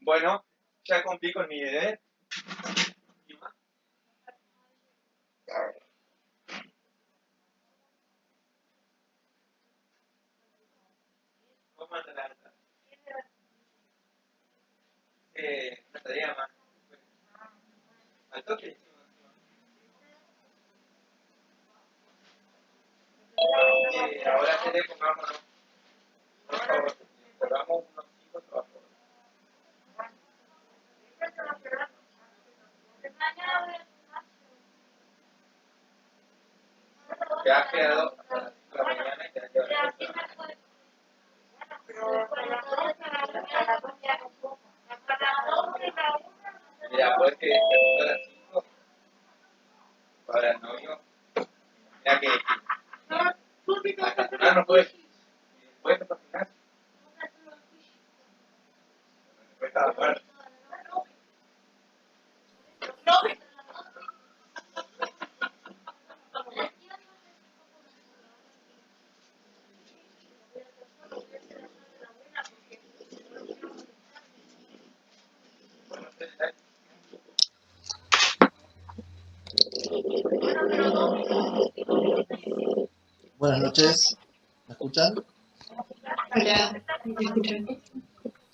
Bueno, ya cumplí con mi deber. ¿Cómo anda la alta? Una tarea más. Al toque. Ahora querés pongámonos. Por favor, cerramos unos 5 trabajos. Te has quedado hasta las 5 de la mañana y te has quedado. Mira, pues que me gusta las 5 para el novio. Mira que hasta no puedes. Y después para final. Después está bueno. Buenas noches, ¿me escuchan? Hola, ¿me escuchan?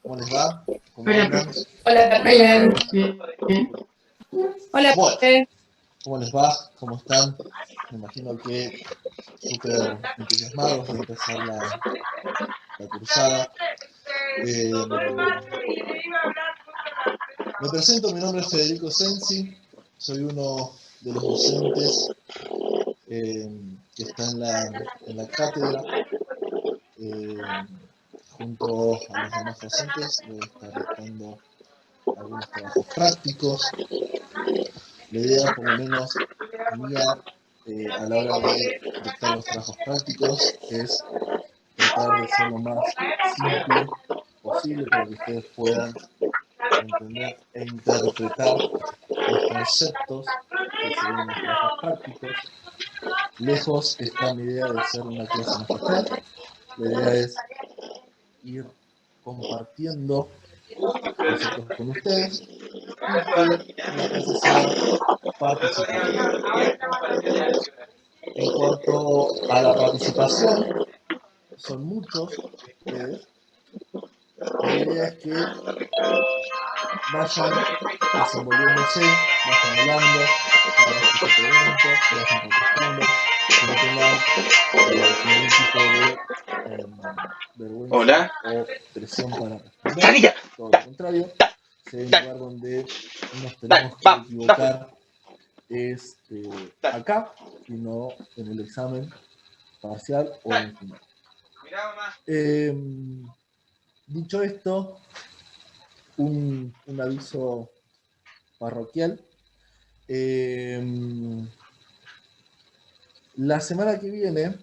¿Cómo les va? ¿Cómo Hola, andan? hola, bien. Hola, Bueno, profe. ¿cómo les va? ¿Cómo están? Me imagino que súper entusiasmados de empezar la cursada. Me presento, mi nombre es Federico Sensi, soy uno de los docentes que está en la cátedra. Junto a los demás docentes voy a estar dictando algunos trabajos prácticos. La idea, por lo menos mía, a la hora de dictar los trabajos prácticos, es tratar de ser lo más simple posible para que ustedes puedan entender e interpretar los conceptos que se ven en los trabajos prácticos. Lejos está mi idea de ser una clase magistral. La idea es ir compartiendo conceptos con ustedes y que la clase sea participativa. En cuanto a la participación, son muchos ustedes. La idea es que vayan desenvolviéndose, vayan hablando, cada vez que yo pregunto, vayan contestando, que no tengan ningún tipo de vergüenza Hola. o presión para responder. Todo lo contrario, si hay un lugar donde nos tenemos que equivocar es acá y no en el examen parcial o en el final. Dicho esto, un aviso parroquial. La semana que viene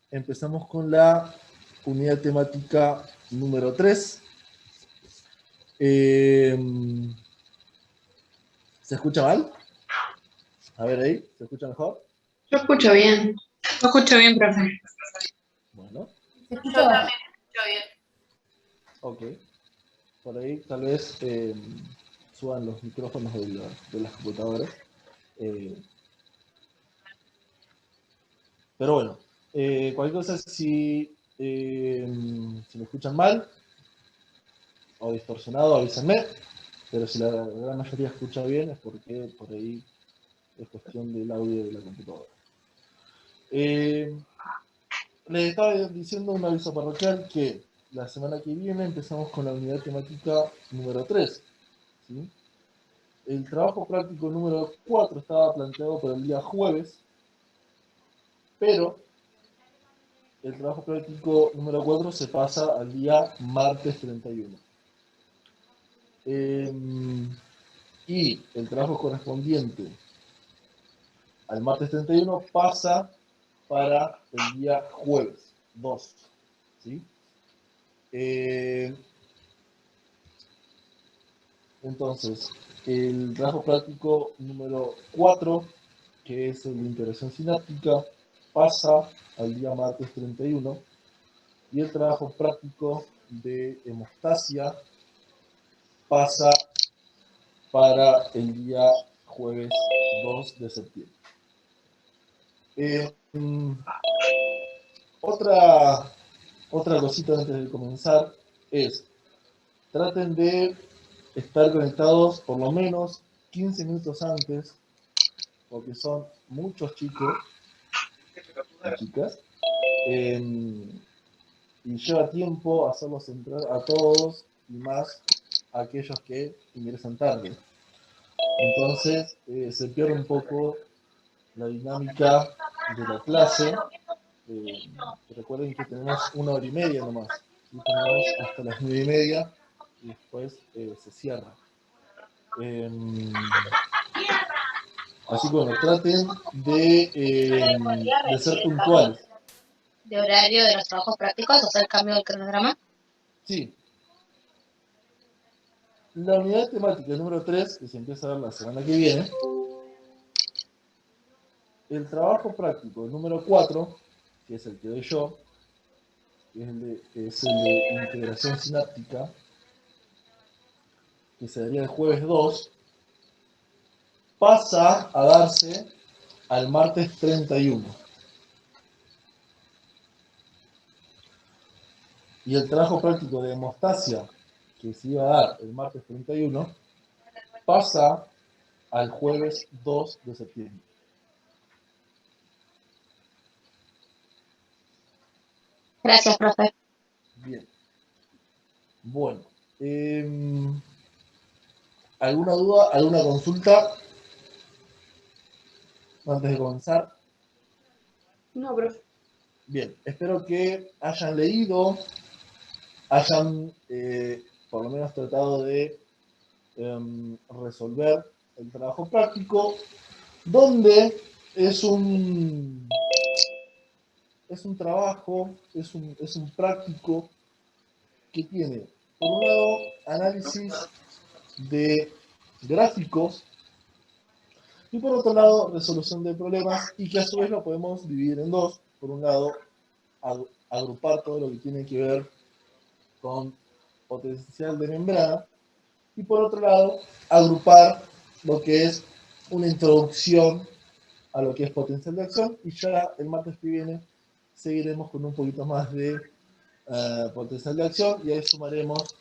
empezamos con la unidad temática número 3. ¿Se escucha mal? A ver ahí, ¿se escucha mejor? Yo escucho bien. Yo escucho bien, profe. Bueno. Yo también escucho bien. Ok. Por ahí tal vez suban los micrófonos de las computadoras. Pero bueno, cualquier cosa, si me escuchan mal o distorsionado, avísenme. Pero si la gran mayoría escucha bien es porque por ahí es cuestión del audio de la computadora. Les estaba diciendo un aviso parroquial que la semana que viene empezamos con la unidad temática número 3. ¿Sí? El trabajo práctico número 4 estaba planteado para el día jueves, pero el trabajo práctico número 4 se pasa al día martes 31. Y el trabajo correspondiente al martes 31 pasa para el día jueves 2. ¿Sí? Entonces, el trabajo práctico número 4, que es el de integración sináptica, pasa al día martes 31. Y el trabajo práctico de hemostasia pasa para el día jueves 2 de septiembre. Otra cosita antes de comenzar es, traten de estar conectados por lo menos 15 minutos antes, porque son muchos chicos y chicas, y lleva tiempo hacerlos entrar a todos y más a aquellos que ingresan tarde. Entonces se pierde un poco la dinámica de la clase. Recuerden que tenemos 1 hora y media nomás, y tenemos hasta las 9:30 y después se cierra. Así que bueno, traten de ser puntuales. De horario de los trabajos prácticos, o sea, el cambio del cronograma. Sí. La unidad temática número 3, que se empieza a dar la semana que viene. El trabajo práctico número 4, que es el que doy yo, que es el de integración sináptica, que se daría el jueves 2, pasa a darse al martes 31. Y el trabajo práctico de hemostasia, que se iba a dar el martes 31, pasa al jueves 2 de septiembre. Gracias, profe. Bien. Bueno. ¿Alguna duda? ¿Alguna consulta? Antes de comenzar. No, profe. Bien. Espero que hayan leído, hayan por lo menos tratado de resolver el trabajo práctico, donde es un trabajo, es un práctico que tiene, por un lado, análisis de gráficos y por otro lado, resolución de problemas, y que a su vez lo podemos dividir en dos. Por un lado, agrupar todo lo que tiene que ver con potencial de membrana, y por otro lado, agrupar lo que es una introducción a lo que es potencial de acción, y ya el martes que viene seguiremos con un poquito más de potencial de acción, y ahí sumaremos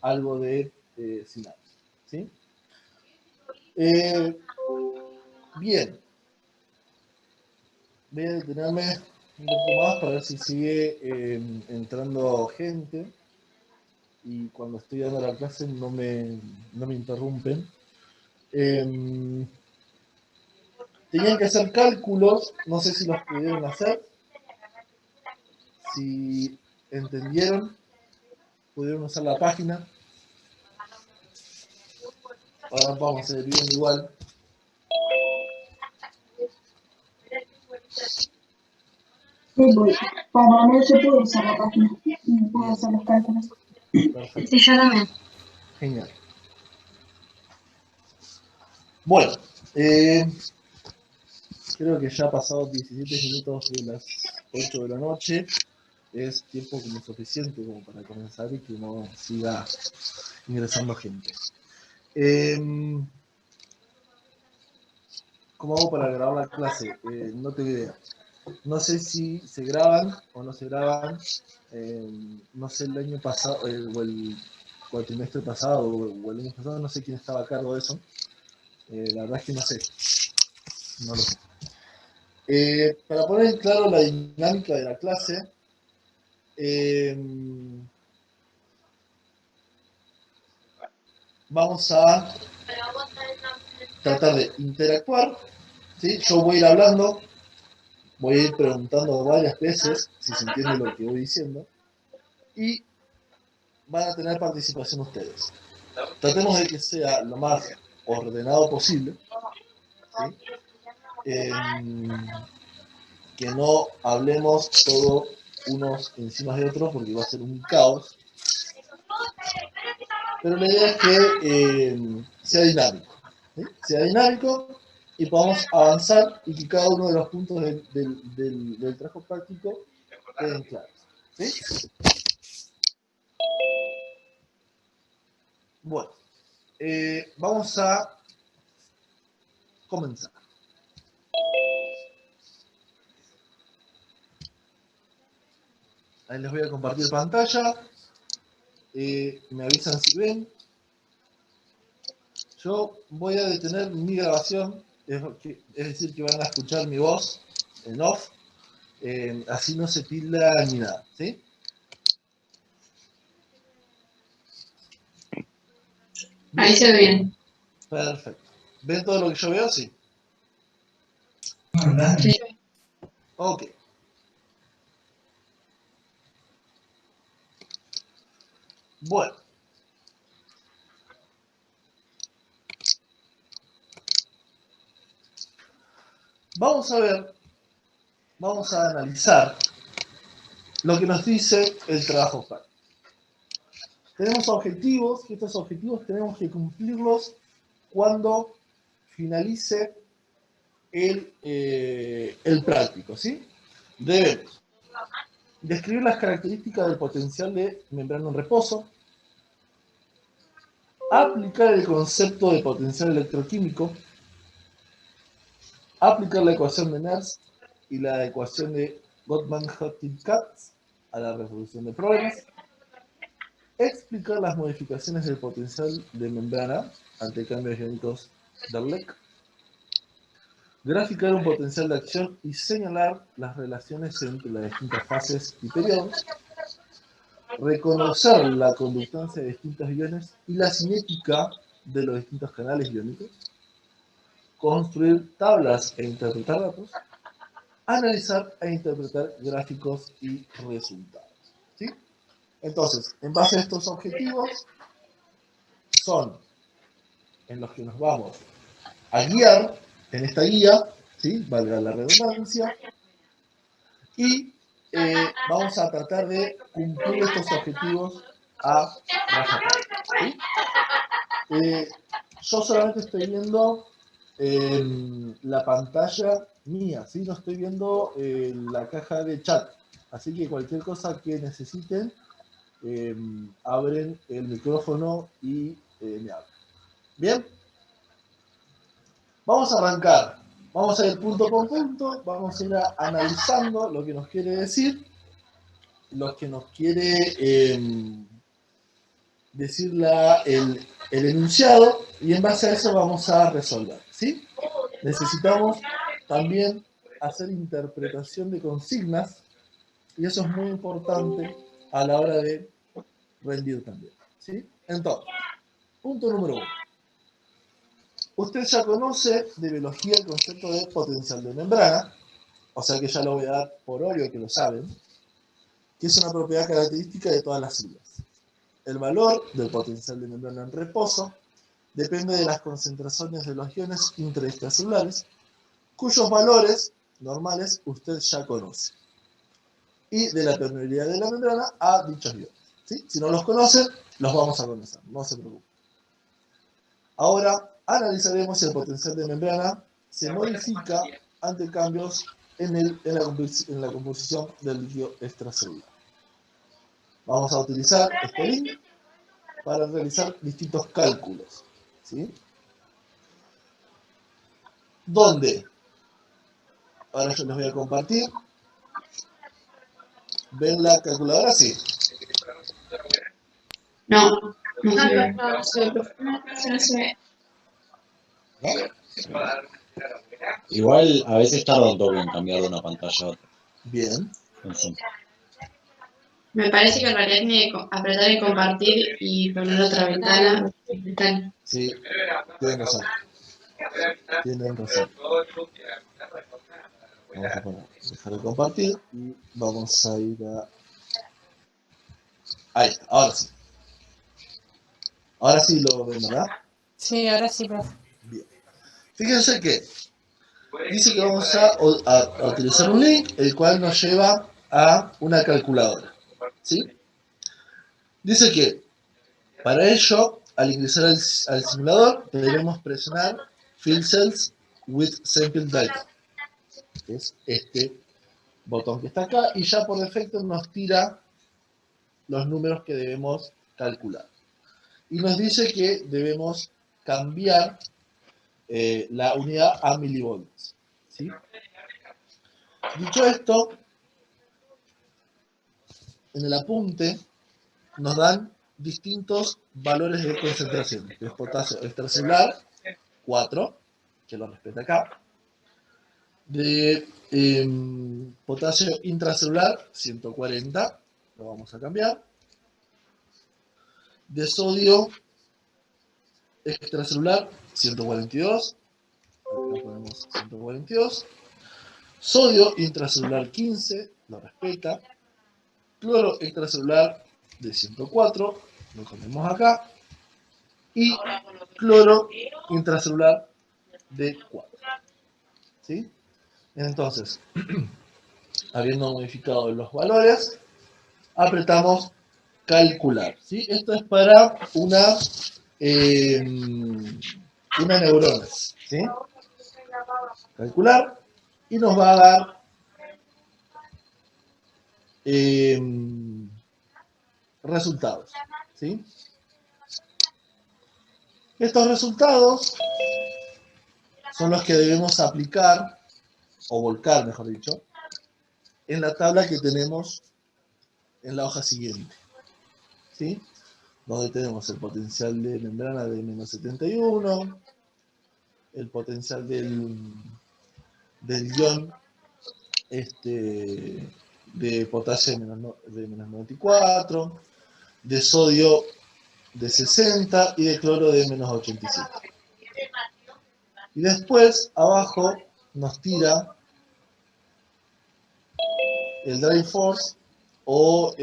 algo de sinapsis. ¿Sí? Bien, voy a detenerme un poco más para ver si sigue entrando gente, y cuando estoy dando la clase no me interrumpen. Tenían que hacer cálculos, no sé si los pudieron hacer, si entendieron, pudieron usar la página. Ahora vamos a seguir viendo igual. Para mí se puede usar la página y puedo hacer los cálculos. Perfecto. Sí, yo también. Genial. Bueno, creo que ya ha pasado 17 minutos de las 8 de la noche. Es tiempo como suficiente como para comenzar y que no siga ingresando gente. ¿Cómo hago para grabar la clase? No tengo idea. No sé si se graban o no se graban. No sé el año pasado, o el cuatrimestre pasado, o el año pasado, no sé quién estaba a cargo de eso. La verdad es que no sé. No lo sé. Para poner en claro la dinámica de la clase, vamos a tratar de interactuar. ¿Sí? Yo voy a ir hablando, voy a ir preguntando varias veces si se entiende lo que voy diciendo, y van a tener participación ustedes. Tratemos de que sea lo más ordenado posible, ¿sí? Que no hablemos todos unos encima de otros porque va a ser un caos. Pero la idea es que sea dinámico, ¿sí? Sea dinámico y podamos avanzar y que cada uno de los puntos del trabajo práctico queden claros, ¿sí? Bueno. vamos a comenzar. Ahí les voy a compartir pantalla. Me avisan si ven. Yo voy a detener mi grabación, es decir, que van a escuchar mi voz en off, así no se tilda ni nada, ¿sí? Ahí se ve bien. Perfecto. ¿Ven todo lo que yo veo? Sí. Sí. Ok. Bueno. Vamos a analizar lo que nos dice el trabajo práctico. Tenemos objetivos, y estos objetivos tenemos que cumplirlos cuando finalice el práctico, ¿sí? Debemos describir las características del potencial de membrana en reposo, aplicar el concepto de potencial electroquímico, aplicar la ecuación de Nernst y la ecuación de Gottman-Hutton-Katz a la resolución de problemas, explicar las modificaciones del potencial de membrana ante cambios iónicos de Leck, graficar un potencial de acción y señalar las relaciones entre las distintas fases y periodos, reconocer la conductancia de distintos iones y la cinética de los distintos canales iónicos, construir tablas e interpretar datos, analizar e interpretar gráficos y resultados. ¿Sí? Entonces, en base a estos objetivos, son en los que nos vamos a guiar en esta guía, ¿sí? Valga la redundancia, y vamos a tratar de cumplir estos objetivos a rajatabla, ¿sí? Yo solamente estoy viendo la pantalla mía, ¿sí? No estoy viendo la caja de chat, así que cualquier cosa que necesiten, abren el micrófono y me hablan. ¿Bien? Vamos a arrancar. Vamos a ir punto por punto, vamos a ir analizando lo que nos quiere decir, lo que nos quiere decir el enunciado, y en base a eso vamos a resolver, ¿sí? Necesitamos también hacer interpretación de consignas, y eso es muy importante a la hora de rendir también, ¿sí? Entonces, punto número 1. Usted ya conoce de biología el concepto de potencial de membrana, o sea que ya lo voy a dar por obvio que lo saben, que es una propiedad característica de todas las células. El valor del potencial de membrana en reposo depende de las concentraciones de los iones intracelulares, cuyos valores normales usted ya conoce, y de la permeabilidad de la membrana a dichos iones. ¿Sí? Si no los conocen, los vamos a conocer, no se preocupen. Ahora analizaremos si el potencial de membrana se modifica ante cambios en la composición del líquido extracelular. Vamos a utilizar este link para realizar distintos cálculos, ¿sí? ¿Dónde? Ahora yo les voy a compartir. ¿Ven la calculadora? Sí. No, no se ve. No se ve. ¿No? Igual a veces tarda un toque en cambiar de una pantalla a otra. Bien. En Zoom. Me parece que en realidad tiene que apretar en compartir y poner otra ventana. Sí, tienen razón. Tienen razón. Vamos a poner, dejar de compartir y vamos a ir a... Ahí está, ahora sí. Ahora sí lo ven, ¿verdad? Sí, ahora sí, profe. Bien. Fíjense que dice que vamos a utilizar un link, el cual nos lleva a una calculadora. ¿Sí? Dice que para ello, al ingresar al simulador, debemos presionar Fill Cells with Sample Data, que es este botón que está acá, y ya por defecto nos tira los números que debemos calcular. y nos dice que debemos cambiar la unidad a milivolts, ¿sí? Dicho esto, en el apunte nos dan distintos valores de concentración, que es potasio extracelular, 4, que lo respeta acá, de potasio intracelular, 140, lo vamos a cambiar, de sodio extracelular, 142, acá ponemos 142, sodio intracelular 15, lo respeta, cloro extracelular de 104, lo ponemos acá, y cloro intracelular de 4. ¿Sí? Entonces, habiendo modificado los valores, apretamos calcular. ¿Sí? Esto es para una neurona. ¿Sí? Calcular y nos va a dar resultados. ¿Sí? Estos resultados son los que debemos aplicar, o volcar, mejor dicho, en la tabla que tenemos en la hoja siguiente. ¿Sí? Donde tenemos el potencial de membrana de menos 71, el potencial del ion de potasio de menos 94, de sodio de 60 y de cloro de menos 87. Y después, abajo, nos tira el drive force, o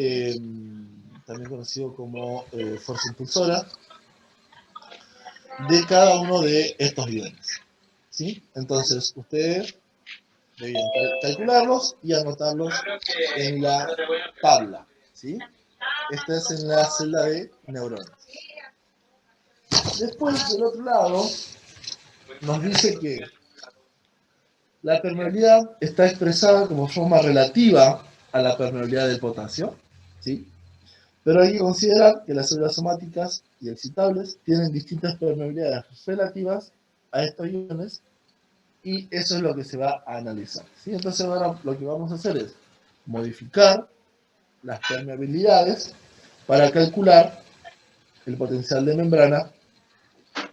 también conocido como fuerza impulsora, de cada uno de estos iones. ¿Sí? Entonces, ustedes debían calcularlos y anotarlos en la tabla. ¿Sí? Esta es en la celda de neuronas. Después, del otro lado, nos dice que la permeabilidad está expresada como forma relativa a la permeabilidad del potasio, ¿sí? Pero hay que considerar que las células somáticas y excitables tienen distintas permeabilidades relativas a estos iones, y eso es lo que se va a analizar, ¿sí? Entonces ahora lo que vamos a hacer es modificar las permeabilidades para calcular el potencial de membrana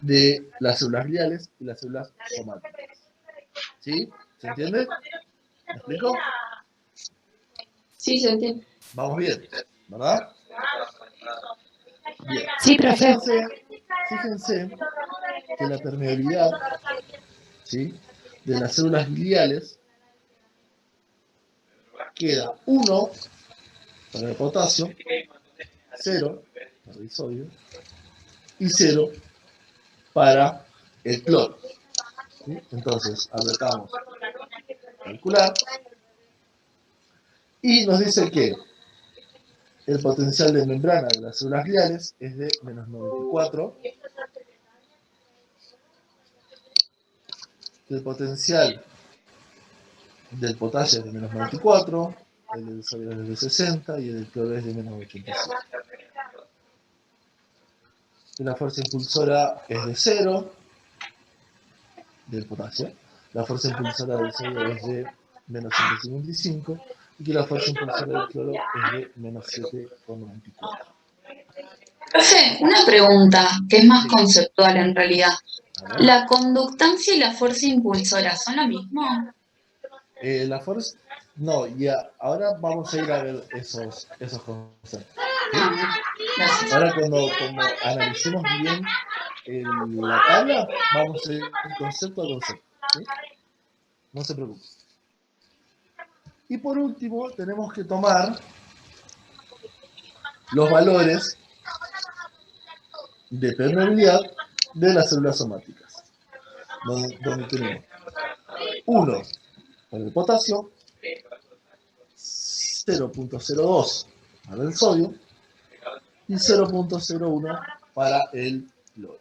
de las células gliales y las células somáticas. ¿Sí? ¿Se entiende? ¿Me explico? Sí, se entiende. Vamos bien, ¿verdad? Bien. Sí, profe. Fíjense que la permeabilidad, ¿sí?, de las células gliales queda 1 para el potasio, 0 para el sodio y 0 para el cloro. ¿Sí? Entonces, apretamos calcular y nos dice que el potencial de membrana de las células gliales es de menos 94, el potencial del potasio es de menos 94, el del sodio es de 60 y el del cloro es de menos 87. Y la fuerza impulsora es de 0 del potasio, la fuerza impulsora del sodio es de menos 155 y que la fuerza impulsora del cloro es de menos 7,94. Profe, una pregunta que es más conceptual en realidad. A ver. ¿La conductancia y la fuerza impulsora son lo mismo? La fuerza, no, y ahora vamos a ir a ver esos conceptos. ¿Sí? Gracias. Ahora cuando analicemos bien la tabla, vamos a ir concepto a concepto. ¿Sí? No se preocupen. Y por último, tenemos que tomar los valores de permeabilidad de las células somáticas, donde tenemos 1 para el potasio, 0.02 para el sodio y 0.01 para el cloro.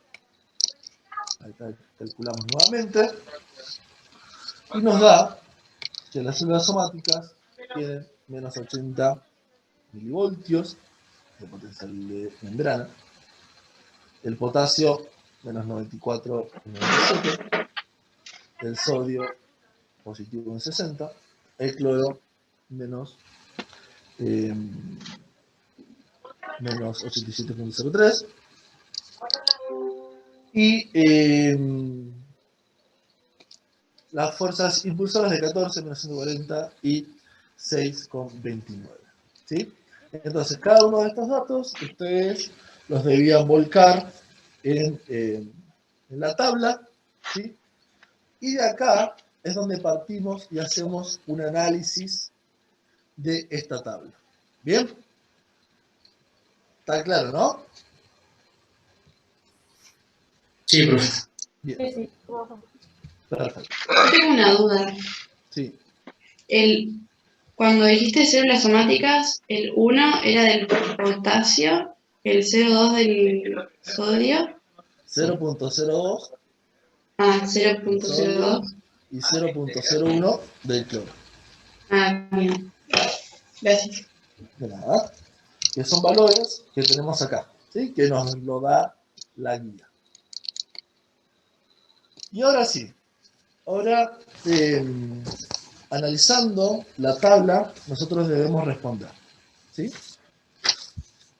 Ahí calculamos nuevamente y nos da que las células somáticas tienen menos 80 milivoltios de potencial de membrana, el potasio menos 94,97, el sodio positivo en 60, el cloro menos 87,03 y las fuerzas impulsoras de 14 menos 140 y 6,29. ¿Sí? Entonces, cada uno de estos datos ustedes los debían volcar en la tabla, ¿sí? Y de acá es donde partimos y hacemos un análisis de esta tabla. ¿Bien? ¿Está claro, no? Sí, profe. Bien, Sí, sí. perfecto. Yo tengo una duda. Sí, Cuando dijiste células somáticas, el 1 era del potasio, el 0,2 del sodio, 0,02 del 0,02. sodio y 0,01 del cloro. Bien. Gracias. De nada. Que son valores que tenemos acá, ¿sí? Que nos lo da la guía. Y ahora sí, ahora analizando la tabla, nosotros debemos responder, ¿sí?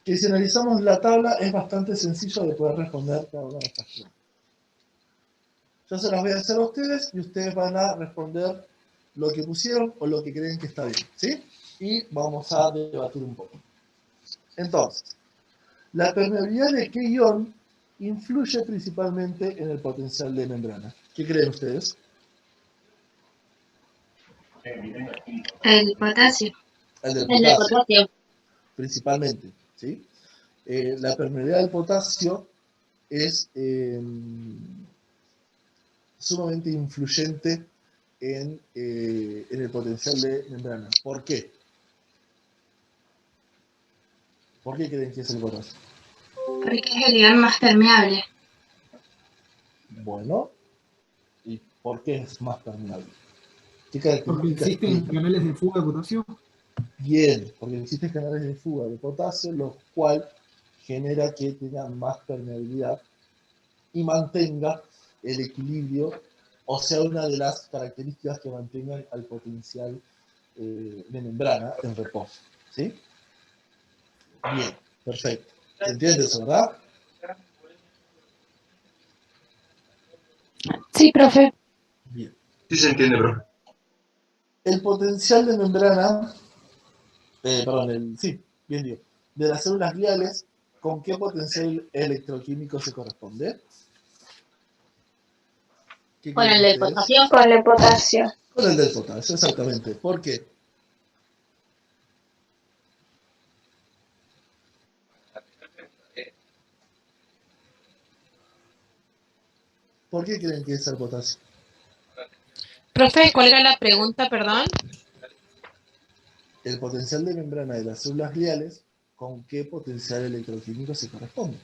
Que si analizamos la tabla es bastante sencillo de poder responder cada una de estas preguntas. Yo se las voy a hacer a ustedes y ustedes van a responder lo que pusieron o lo que creen que está bien, ¿sí? Y vamos a debatir un poco. Entonces, la permeabilidad de qué ion influye principalmente en el potencial de membrana. ¿Qué creen ustedes? El potasio. El del El de potasio, potasio. principalmente, ¿sí? La permeabilidad del potasio es sumamente influyente en el potencial de membrana. ¿Por qué? ¿Por qué creen que es el potasio? Porque es el ion más permeable. Bueno, ¿y por qué es más permeable? ¿Qué Porque características existen tiene? canales de fuga de potasio. Bien, porque existen canales de fuga de potasio, lo cual genera que tenga más permeabilidad y mantenga el equilibrio, o sea, una de las características que mantengan al potencial de membrana en reposo. ¿Sí? Bien, perfecto. ¿Se entiende eso, verdad? Sí, profe. Bien. Sí se entiende, profe. El potencial de membrana, sí, bien digo, de las células gliales, ¿con qué potencial electroquímico se corresponde? ¿Qué Con creen el del ustedes? potasio. Con el potasio. Con el del potasio, exactamente. ¿Por qué? ¿Por qué creen que es el potasio? Profe, ¿cuál era la pregunta, perdón? El potencial de membrana de las células gliales, ¿con qué potencial electroquímico se corresponde?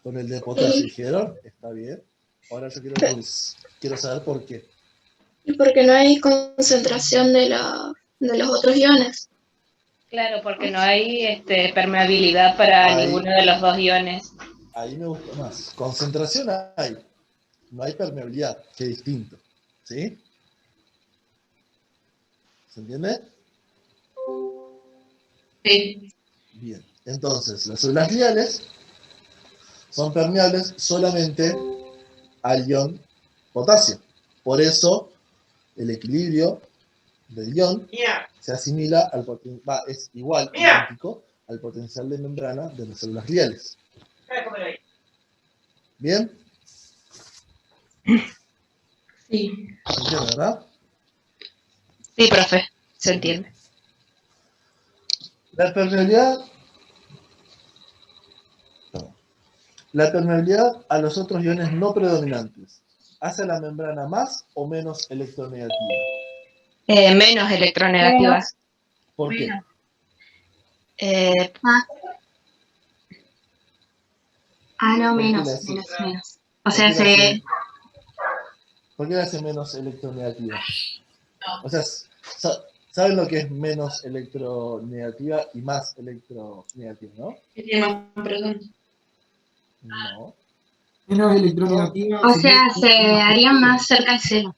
Con el de potasio, dijeron, está bien. Ahora yo quiero saber por qué. Y porque no hay concentración de los otros iones. Claro, porque no hay permeabilidad para Ahí, ninguno de los dos iones. ahí me gusta más. Concentración hay, no hay permeabilidad, que es distinto. ¿Sí? ¿Se entiende? Sí. Bien. Entonces, las células gliales son permeables solamente al ion potasio. Por eso, el equilibrio del ion se asimila al es igual, idéntico al potencial de membrana de las células gliales. ¿Bien? Sí. ¿Se entiende, verdad? Sí, profe, se entiende. La permeabilidad, la permeabilidad a los otros iones no predominantes hace la membrana más o menos electronegativa. Menos electronegativas. ¿Por qué? Eh, No, ¿Por qué menos. O ¿por sea, qué ¿por qué la hace menos electronegativa? O sea, ¿saben lo que es menos electronegativa y más electronegativa, no? ¿Qué tiene más protón? No. Menos electronegativa. O sea, se haría más cerca al cero.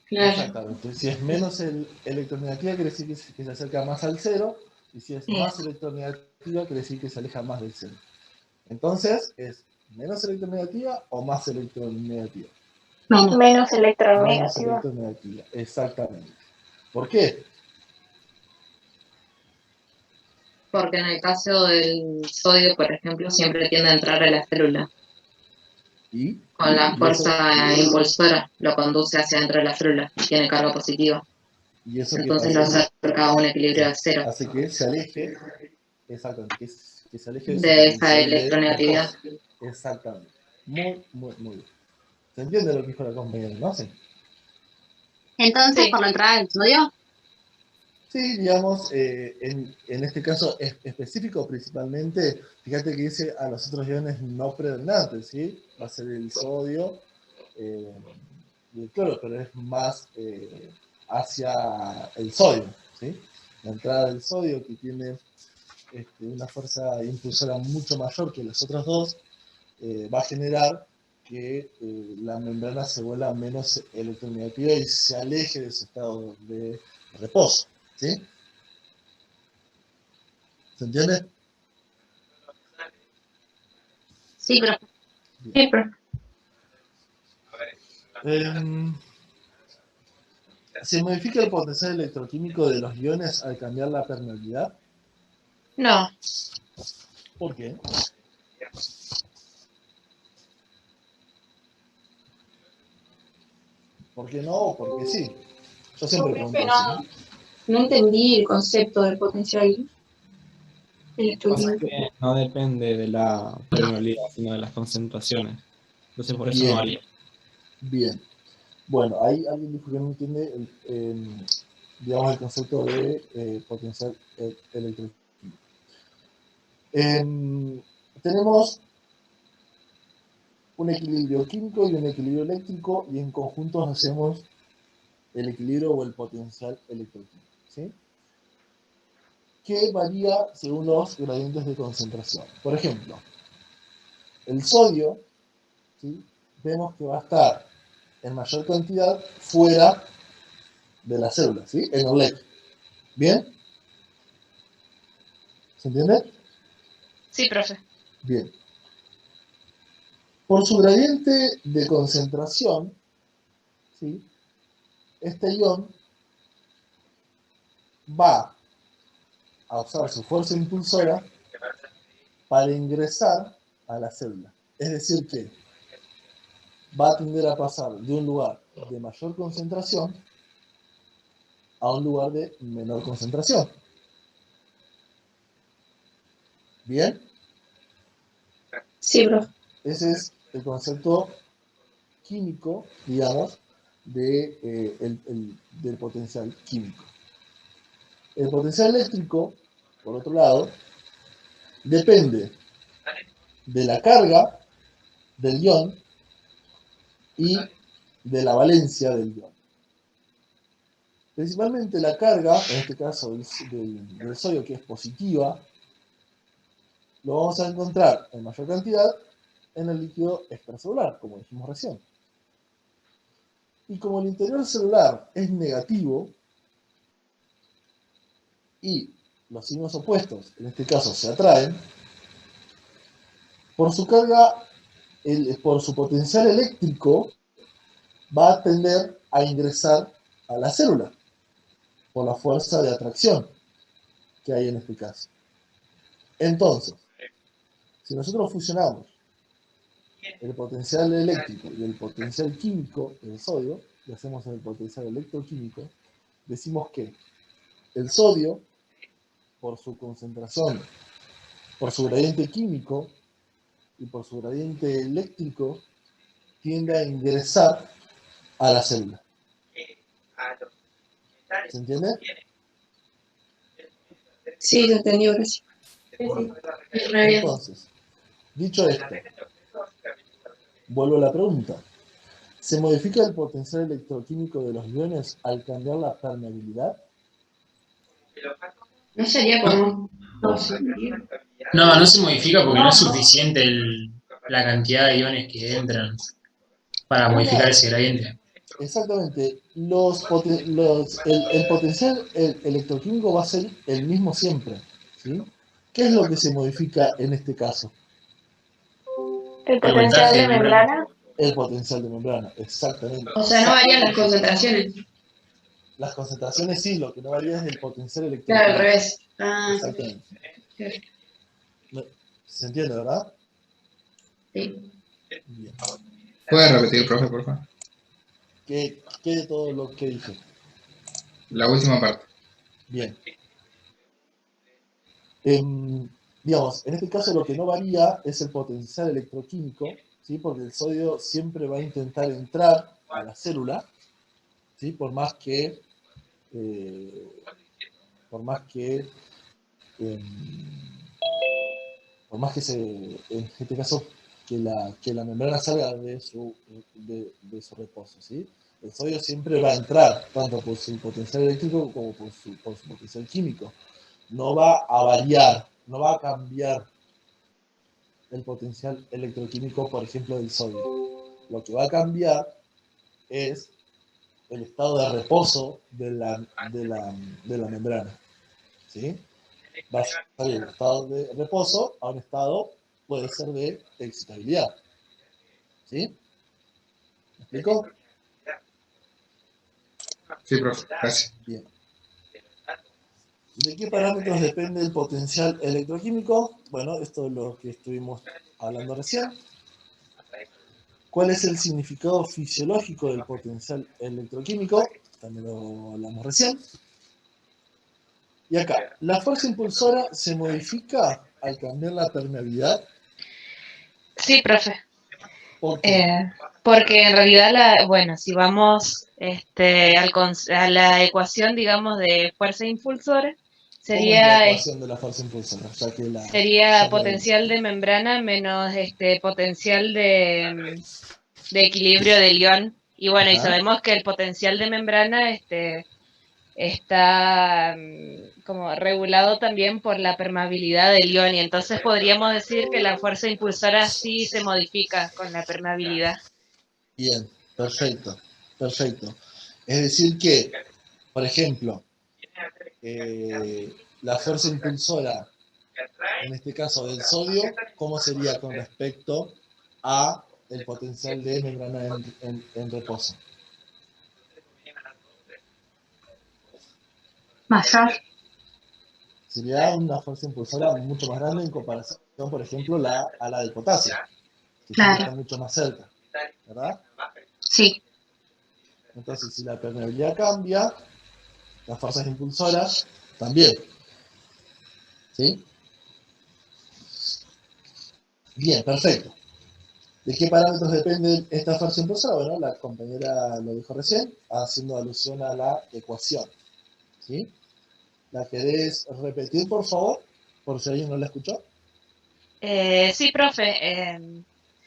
Claro. Exactamente. Si es menos electronegativa, quiere decir que se acerca más al cero. Y si es más electronegativa, quiere decir que se aleja más del cero. Entonces, ¿es menos electronegativa o más electronegativa? Menos. Menos Menos electronegativa. electronegativa. Exactamente. ¿Por qué? Porque en el caso del sodio, por ejemplo, siempre tiende a entrar a la célula. ¿Y? Con la ¿Y fuerza impulsora lo conduce hacia dentro de la célula y tiene carga positiva. ¿Y eso qué Entonces lo pasa? acerca a un equilibrio de cero Hace que se aleje, exactamente, que se aleje de su de esa potencial de electronegatividad. reposo. Exactamente. Muy bien. ¿Se entiende lo que dijo la compañera, no? Sí. Entonces, Sí. por la entrada del sodio, Sí, digamos, en este caso específico principalmente, fíjate que dice a los otros iones no predominantes, ¿sí? Va a ser el sodio y el cloro, pero es más hacia el sodio, ¿sí? La entrada del sodio, que tiene una fuerza impulsora mucho mayor que las otras dos, va a generar que la membrana se vuelva menos electronegativa y se aleje de su estado de reposo. ¿Sí? ¿Se entiende? sí, pero Sí, pero ¿Se modifica el potencial electroquímico de los iones al cambiar la permeabilidad? No. ¿Por qué? ¿Por qué no o por qué sí? Yo siempre pregunto eso, ¿no? no entendí el concepto del potencial Pasa electroquímico. que no depende de la permeabilidad, sino de las concentraciones. Entonces por eso no varía. Bien. Bueno, ahí alguien dijo que no entiende digamos, el concepto de potencial electroquímico. Tenemos un equilibrio químico y un equilibrio eléctrico y en conjunto hacemos el equilibrio o el potencial electroquímico, ¿sí? Que varía según los gradientes de concentración. Por ejemplo, el sodio, ¿sí? Vemos que va a estar en mayor cantidad fuera de la célula, ¿sí? En el lecho. ¿Bien? ¿Se entiende? Sí, profe. Bien. Por su gradiente de concentración, ¿sí? Este ion va a usar su fuerza impulsora para ingresar a la célula. Es decir que va a tender a pasar de un lugar de mayor concentración a un lugar de menor concentración. ¿Bien? Sí, profe. Ese es el concepto químico, digamos, del potencial químico. El potencial eléctrico, por otro lado, depende de la carga del ion y de la valencia del ion. Principalmente la carga, en este caso del sodio, que es positiva, lo vamos a encontrar en mayor cantidad en el líquido extracelular, como dijimos recién. Y como el interior celular es negativo y los signos opuestos, en este caso, se atraen, por su carga, por su potencial eléctrico, va a tender a ingresar a la célula por la fuerza de atracción que hay en este caso. Entonces, si nosotros fusionamos el potencial eléctrico y el potencial químico del sodio, y hacemos el potencial electroquímico, decimos que el sodio, por su concentración, por su gradiente químico y por su gradiente eléctrico, tiende a ingresar a la célula. ¿Se entiende? Sí, se entendió, gracias. Re bien. Entonces, dicho esto, vuelvo a la pregunta. ¿Se modifica el potencial electroquímico de los iones al cambiar la permeabilidad? ¿No sería como... No, sí. No, no se modifica porque no es suficiente la cantidad de iones que entran para modificar ese gradiente. Exactamente. El potencial electroquímico va a ser el mismo siempre. ¿Sí? ¿Qué es lo que se modifica en este caso? El El potencial voltaje de de membrana. membrana. El potencial de membrana, exactamente. O sea, no varían las concentraciones. Las concentraciones sí, lo que no varía es el potencial Claro, electroquímico. al revés. Ah, Exactamente. ¿Se entiende, verdad? sí. Bien. ¿Puede repetir, profe, por favor? ¿Qué de todo lo que dije? La última parte. Bien. Digamos, en este caso lo que no varía es el potencial electroquímico, ¿sí? Porque el sodio siempre va a intentar entrar a la célula, ¿sí? Por más que em, por más que en este caso, que la membrana salga de su reposo, ¿sí? El sodio siempre va a entrar, tanto por su potencial eléctrico como por su potencial químico. No va a variar, no va a cambiar el potencial electroquímico, por ejemplo, del sodio. Lo que va a cambiar es el estado de reposo de la membrana, ¿sí? Va a salir de un estado de reposo a un estado, puede ser de excitabilidad. ¿Sí? ¿Me explico? Sí, profe, gracias. Bien. ¿De qué parámetros depende el potencial electroquímico? Bueno, esto es lo que estuvimos hablando recién. ¿Cuál es el significado fisiológico del potencial electroquímico? También lo hablamos recién. Y acá, ¿la fuerza impulsora se modifica al cambiar la permeabilidad? Sí, profe. ¿Por qué? Porque en realidad, bueno, si vamos a la ecuación, digamos, de fuerza impulsora, ¿Cómo es la sería, ecuación de la fuerza impulsora? sería Ya la potencial de membrana menos potencial de equilibrio del ion. Y bueno, y Ajá. sabemos que el potencial de membrana está como regulado también por la permeabilidad del ion, y entonces podríamos decir que la fuerza impulsora sí se modifica con la permeabilidad. Bien, perfecto, perfecto. Es decir que, por ejemplo, la fuerza impulsora, en este caso del sodio, ¿cómo sería con respecto a el potencial de membrana en reposo? Mayor. Sería una fuerza impulsora mucho más grande en comparación, por ejemplo, a la del potasio, que siempre Claro. está mucho más cerca, ¿verdad? Sí. Entonces, si la permeabilidad cambia, las fuerzas impulsoras también. ¿Sí? Bien, perfecto. ¿De qué parámetros depende esta fuerza impulsora? Bueno, la compañera lo dijo recién, haciendo alusión a la ecuación. ¿Sí? ¿La querés repetir, por favor? Por si alguien no la escuchó. Sí, profe.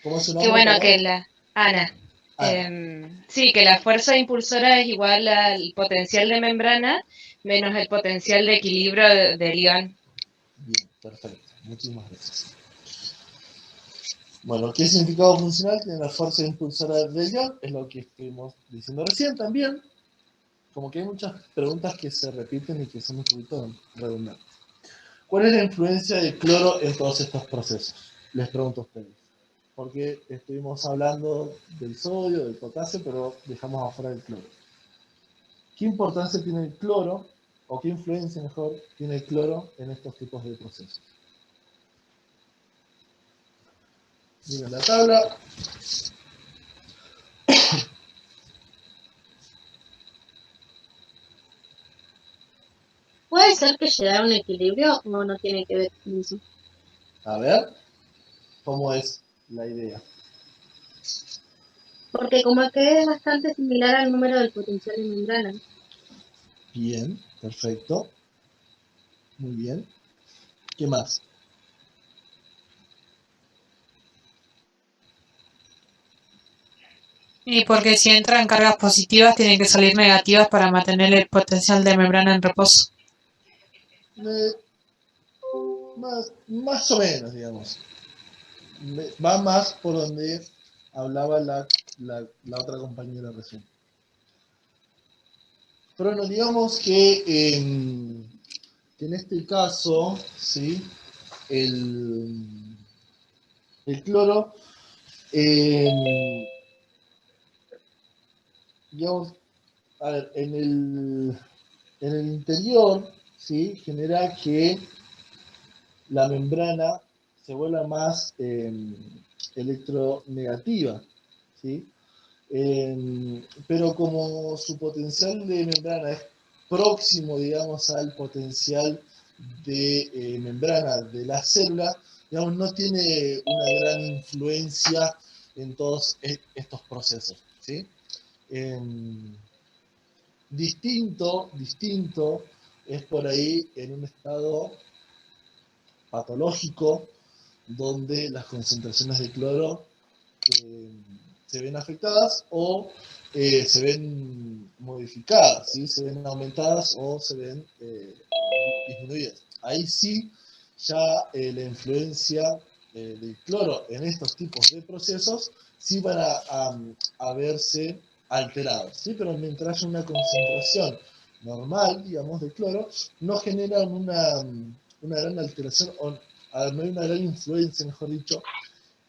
¿Cómo es su Qué nombre, bueno perdón? que Ana. Ana. Sí, que la fuerza impulsora es igual al potencial de membrana menos el potencial de equilibrio del ion. Bien, perfecto. Muchísimas gracias. Bueno, ¿qué significado funcional tiene la fuerza impulsora del ion? Es lo que estuvimos diciendo recién también. Como que hay muchas preguntas que se repiten y que son un poquito redundantes. ¿Cuál es la influencia del cloro en todos estos procesos? Les pregunto a ustedes. Porque estuvimos hablando del sodio, del potasio, pero dejamos afuera el cloro. ¿Qué importancia tiene el cloro, o qué influencia mejor tiene el cloro en estos tipos de procesos? Miren la tabla. ¿Puede ser que llegar a un equilibrio o no tiene que ver con eso? A ver, ¿cómo es la idea? Porque como que es bastante similar al número del potencial de membrana. Bien, perfecto. Muy bien. ¿Qué más? Y porque si entran cargas positivas, tienen que salir negativas para mantener el potencial de membrana en reposo. Más o menos, digamos. va más por donde hablaba la otra compañera recién. Pero no digamos que en este caso, ¿sí? El cloro, digamos, a ver, en el interior, ¿sí? Genera que la membrana se vuelva más electronegativa, ¿sí? Pero como su potencial de membrana es próximo, digamos, al potencial de membrana de la célula, digamos, no tiene una gran influencia en todos estos procesos, ¿sí? Distinto es por ahí en un estado patológico donde las concentraciones de cloro se ven afectadas o se ven modificadas, ¿sí? Se ven aumentadas o se ven disminuidas. Ahí sí ya la influencia del cloro en estos tipos de procesos sí van a verse alterados, ¿sí? Pero mientras haya una concentración normal, digamos, de cloro, no generan una gran alteración, o no hay una gran influencia, mejor dicho,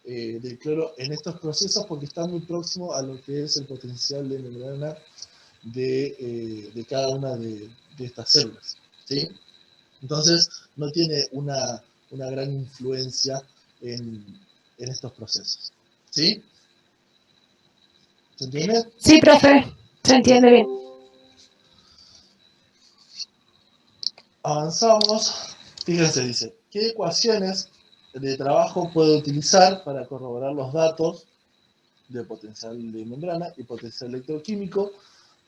del cloro en estos procesos porque está muy próximo a lo que es el potencial de membrana de cada una de estas células, ¿sí? Entonces, no tiene una gran influencia en estos procesos, ¿sí? ¿Se entiende? Sí, profe, se entiende bien. Avanzamos. Fíjense, dice, ¿qué ecuaciones de trabajo puedo utilizar para corroborar los datos de potencial de membrana y potencial electroquímico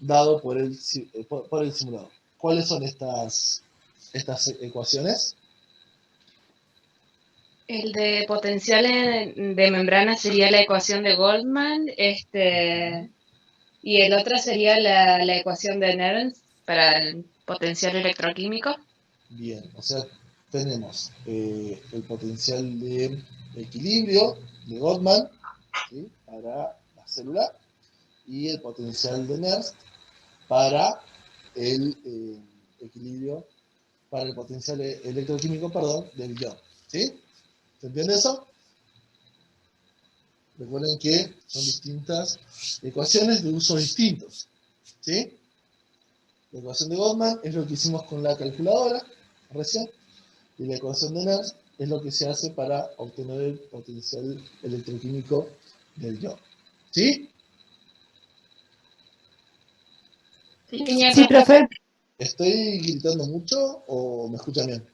dado por el simulador? ¿Cuáles son estas ecuaciones? El de potencial de membrana sería la ecuación de Goldman, y el otro sería la ecuación de Nernst para el potencial electroquímico. Bien, o sea, tenemos el potencial de equilibrio de Goldman, ¿sí? Para la célula y el potencial de Nernst para el equilibrio, para el potencial electroquímico, perdón, del ion, ¿sí? ¿Se entiende eso? Recuerden que son distintas ecuaciones de usos distintos, ¿sí? La ecuación de Goldman es lo que hicimos con la calculadora recién, y la ecuación de Nernst es lo que se hace para obtener el potencial electroquímico del ion, ¿sí? Sí, profe. ¿Estoy gritando mucho o me escuchan bien?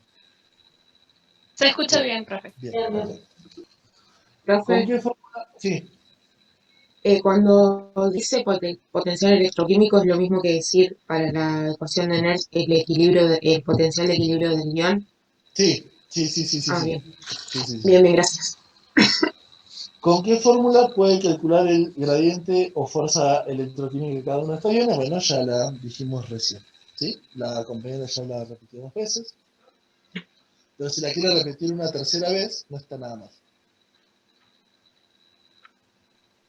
Se escucha bien, profe. Bien, perfecto. ¿Con Profe, qué fórmula? Sí, cuando dice potencial electroquímico es lo mismo que decir para la ecuación de Nernst el equilibrio el potencial de equilibrio del ion. sí. Ah, Sí. bien. Sí. Bien, gracias. ¿Con qué fórmula puede calcular el gradiente o fuerza electroquímica de cada uno de estos iones? Bueno, ya la dijimos recién, ¿sí? La compañera ya la repitió 2 veces. Pero si la quiere repetir una tercera vez, no está nada más.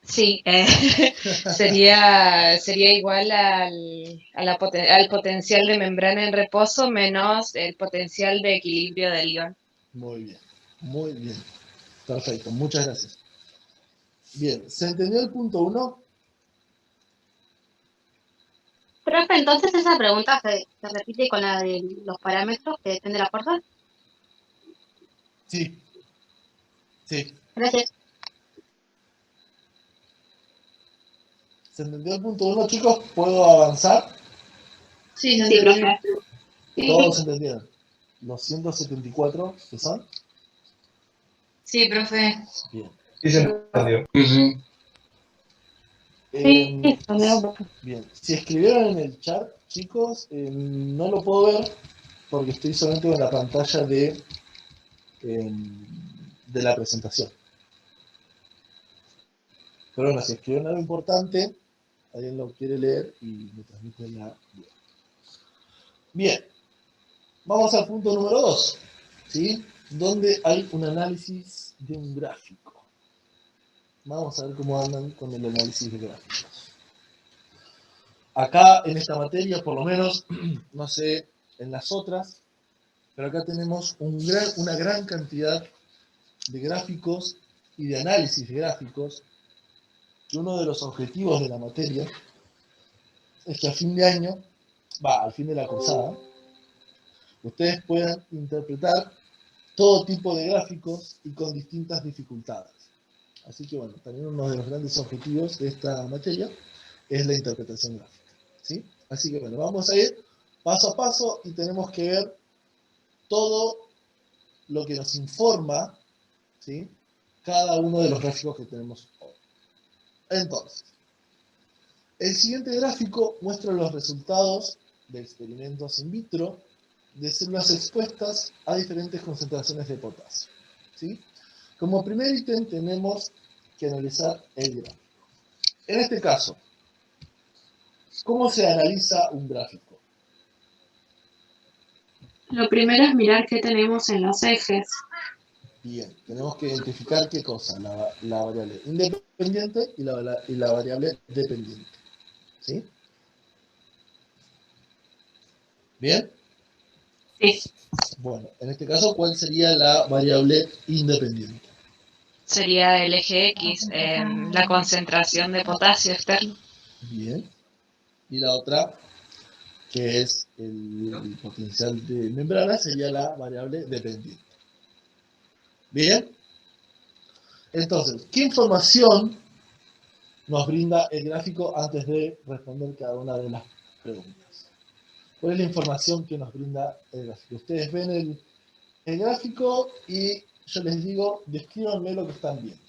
Sí, sería igual al potencial de membrana en reposo menos el potencial de equilibrio del ion. Muy bien. Perfecto, muchas gracias. Bien, ¿se entendió el punto 1? Profe, entonces esa pregunta se repite con la de los parámetros que depende de la fuerza. Sí. Gracias. ¿Se entendió el punto 1, chicos? ¿Puedo avanzar? Sí, se Sí, entendió. profe. Todos entendieron. Los 174 que son. Sí, profe. Bien. Sí, se entendió. Bien, si escribieron en el chat, chicos, no lo puedo ver porque estoy solamente con la pantalla de la presentación. Pero bueno, si escribieron algo importante, alguien lo quiere leer y me transmite la duda. Bien, vamos al punto número 2, ¿sí? donde hay un análisis de un gráfico. Vamos a ver cómo andan con el análisis de gráficos. Acá en esta materia, por lo menos, no sé en las otras, pero acá tenemos una gran cantidad de gráficos y de análisis de gráficos. Y uno de los objetivos de la materia es que a fin de año, al fin de la cursada, ustedes puedan interpretar todo tipo de gráficos y con distintas dificultades. Así que bueno, también uno de los grandes objetivos de esta materia es la interpretación gráfica, ¿sí? Así que bueno, vamos a ir paso a paso y tenemos que ver todo lo que nos informa, ¿sí?, cada uno de los gráficos que tenemos hoy. Entonces, el siguiente gráfico muestra los resultados de experimentos in vitro de células expuestas a diferentes concentraciones de potasio, ¿sí? Como primer ítem tenemos que analizar el gráfico. En este caso, ¿cómo se analiza un gráfico? Lo primero es mirar qué tenemos en los ejes. Bien, tenemos que identificar qué cosa, la variable independiente y la variable dependiente, ¿sí? ¿Bien? Sí. Bueno, en este caso, ¿cuál sería la variable independiente? Sería el eje X, la concentración de potasio externo. Bien. Y la otra, que es el potencial de membrana, sería la variable dependiente. Bien. Entonces, ¿qué información nos brinda el gráfico antes de responder cada una de las preguntas? ¿Cuál es la información que nos brinda el gráfico? Ustedes ven el gráfico y yo les digo, descríbanme lo que están viendo.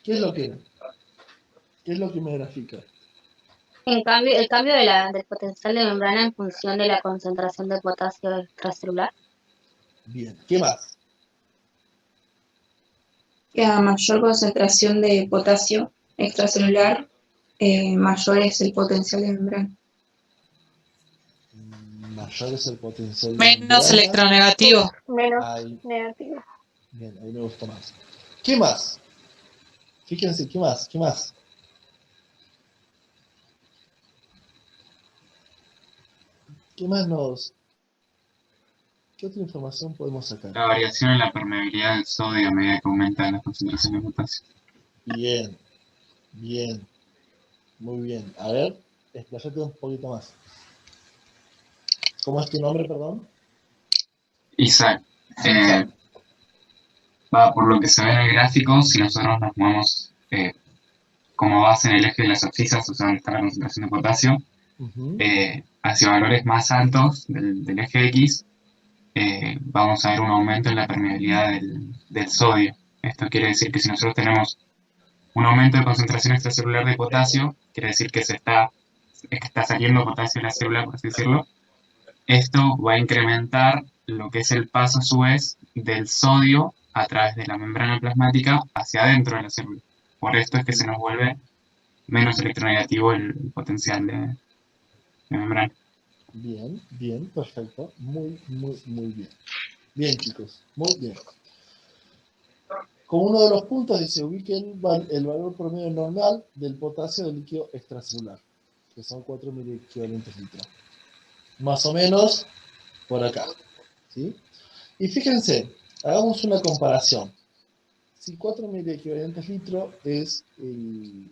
¿Qué es lo que ven? ¿Qué es lo que me grafica? El cambio del potencial de membrana en función de la concentración de potasio extracelular. Bien, ¿qué más? Que a mayor concentración de potasio extracelular, mayor es el potencial de membrana. Mayor es el potencial de Menos membrana. electronegativo. Menos Ahí, negativo. bien, ahí me gustó más. ¿Qué más? Fíjense, ¿qué más? ¿Qué más? ¿Qué más ¿Qué otra información podemos sacar? La variación en la permeabilidad del sodio a medida que aumenta la concentración de potasio. Bien, bien, muy bien. A ver, explayate un poquito más. ¿Cómo es tu nombre, perdón? Isaac. Isaac. Por lo que se ve en el gráfico, si nosotros nos movemos como base en el eje de las abscisas, o sea, donde está la concentración de potasio, hacia valores más altos del eje X, vamos a ver un aumento en la permeabilidad del sodio. Esto quiere decir que si nosotros tenemos un aumento de concentración extracelular de potasio, quiere decir que está saliendo potasio de la célula, por así decirlo. Esto va a incrementar lo que es el paso a su vez del sodio a través de la membrana plasmática hacia adentro de la célula. Por esto es que se nos vuelve menos electronegativo el potencial de membrana. Bien, bien, perfecto. Muy, muy, muy bien. Bien, chicos, muy bien. Como uno de los puntos dice, ubique el valor promedio normal del potasio del líquido extracelular, que son 4 miliequivalentes litro. Más o menos por acá, ¿sí? Y fíjense, hagamos una comparación. Si 4 miliequivalentes litro es el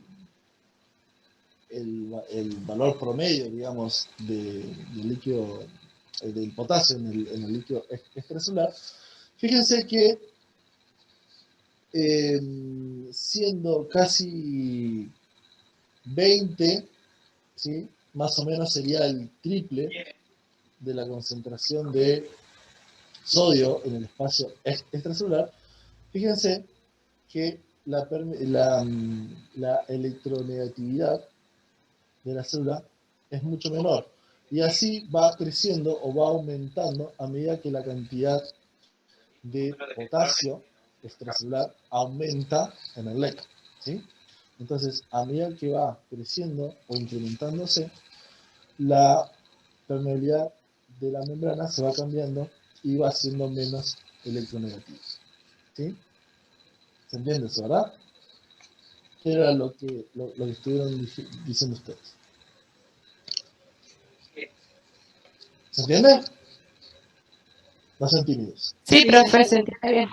valor promedio, digamos, del líquido, del potasio en el líquido extracelular, fíjense que siendo casi 20, ¿sí?, más o menos sería el triple de la concentración de sodio en el espacio extracelular. Fíjense que la electronegatividad de la célula es mucho menor, y así va creciendo o va aumentando a medida que la cantidad de potasio extracelular aumenta en el LEC, ¿sí? Entonces, a medida que va creciendo o incrementándose, la permeabilidad de la membrana se va cambiando y va siendo menos electronegativo. ¿Sí? ¿Se entiende eso, verdad? ¿Qué era lo que estuvieron diciendo ustedes? ¿Se entiende? No sean tímidos. Sí, profe, se entiende bien.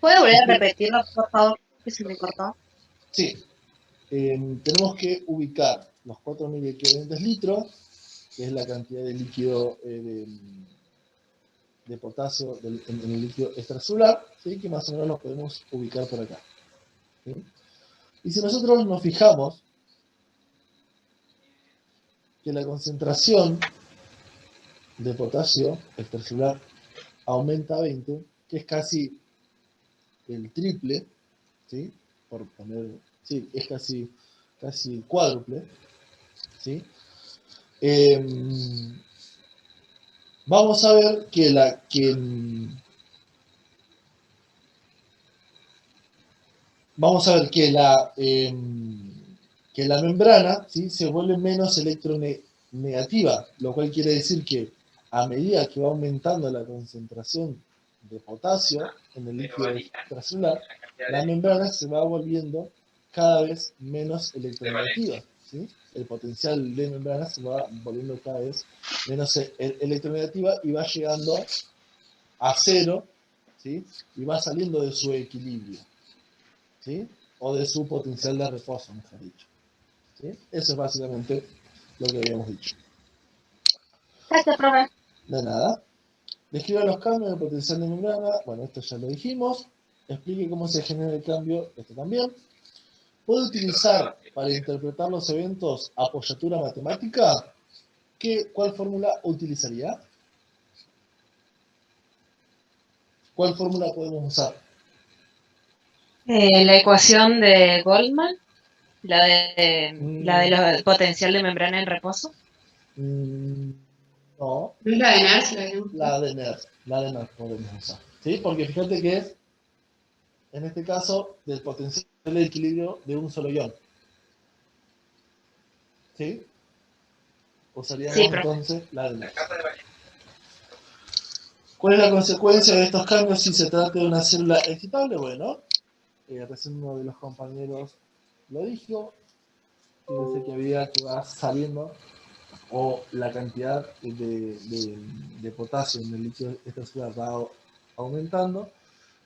¿Puede volver a repetirlo, por favor? Que se me cortó. Sí. Tenemos que ubicar los 4.000 equivalentes litros, que es la cantidad de líquido de potasio en el líquido extracelular, ¿sí? Que más o menos los podemos ubicar por acá. ¿Sí? Y si nosotros nos fijamos que la concentración de potasio extracelular aumenta a 20, que es casi el triple, ¿sí? Por poner, sí, es casi el cuádruple, ¿sí? Vamos a ver que la membrana, ¿sí? Se vuelve menos electronegativa, lo cual quiere decir que a medida que va aumentando la concentración de potasio en el líquido extracelular, la membrana se va volviendo cada vez menos electronegativa, ¿sí? El potencial de membrana se va volviendo cada vez menos electronegativa y va llegando a cero, ¿sí? Y va saliendo de su equilibrio, ¿sí? O de su potencial de reposo, mejor dicho. ¿Sí? Eso es básicamente lo que habíamos dicho. Gracias, profe. De nada. Describa los cambios del potencial de membrana. Bueno, esto ya lo dijimos. Explique cómo se genera el cambio. Esto también. ¿Puede utilizar para interpretar los eventos apoyatura matemática? ¿Cuál fórmula utilizaría? ¿Cuál fórmula podemos usar? La ecuación de Goldman, la del potencial de membrana en reposo. No. ¿No es la de Nernst la que tenemos? La de Nernst podemos usar. ¿Sí? Porque fíjate que es, en este caso, del potencial de equilibrio de un solo ion. ¿Sí? Usaríamos Sí, profe. entonces la de Nernst. ¿Cuál es la consecuencia de estos cambios si se trata de una célula excitable? Bueno, recién uno de los compañeros lo dijo. Fíjense que a medida que va saliendo o la cantidad de potasio en el líquido extracelular va aumentando,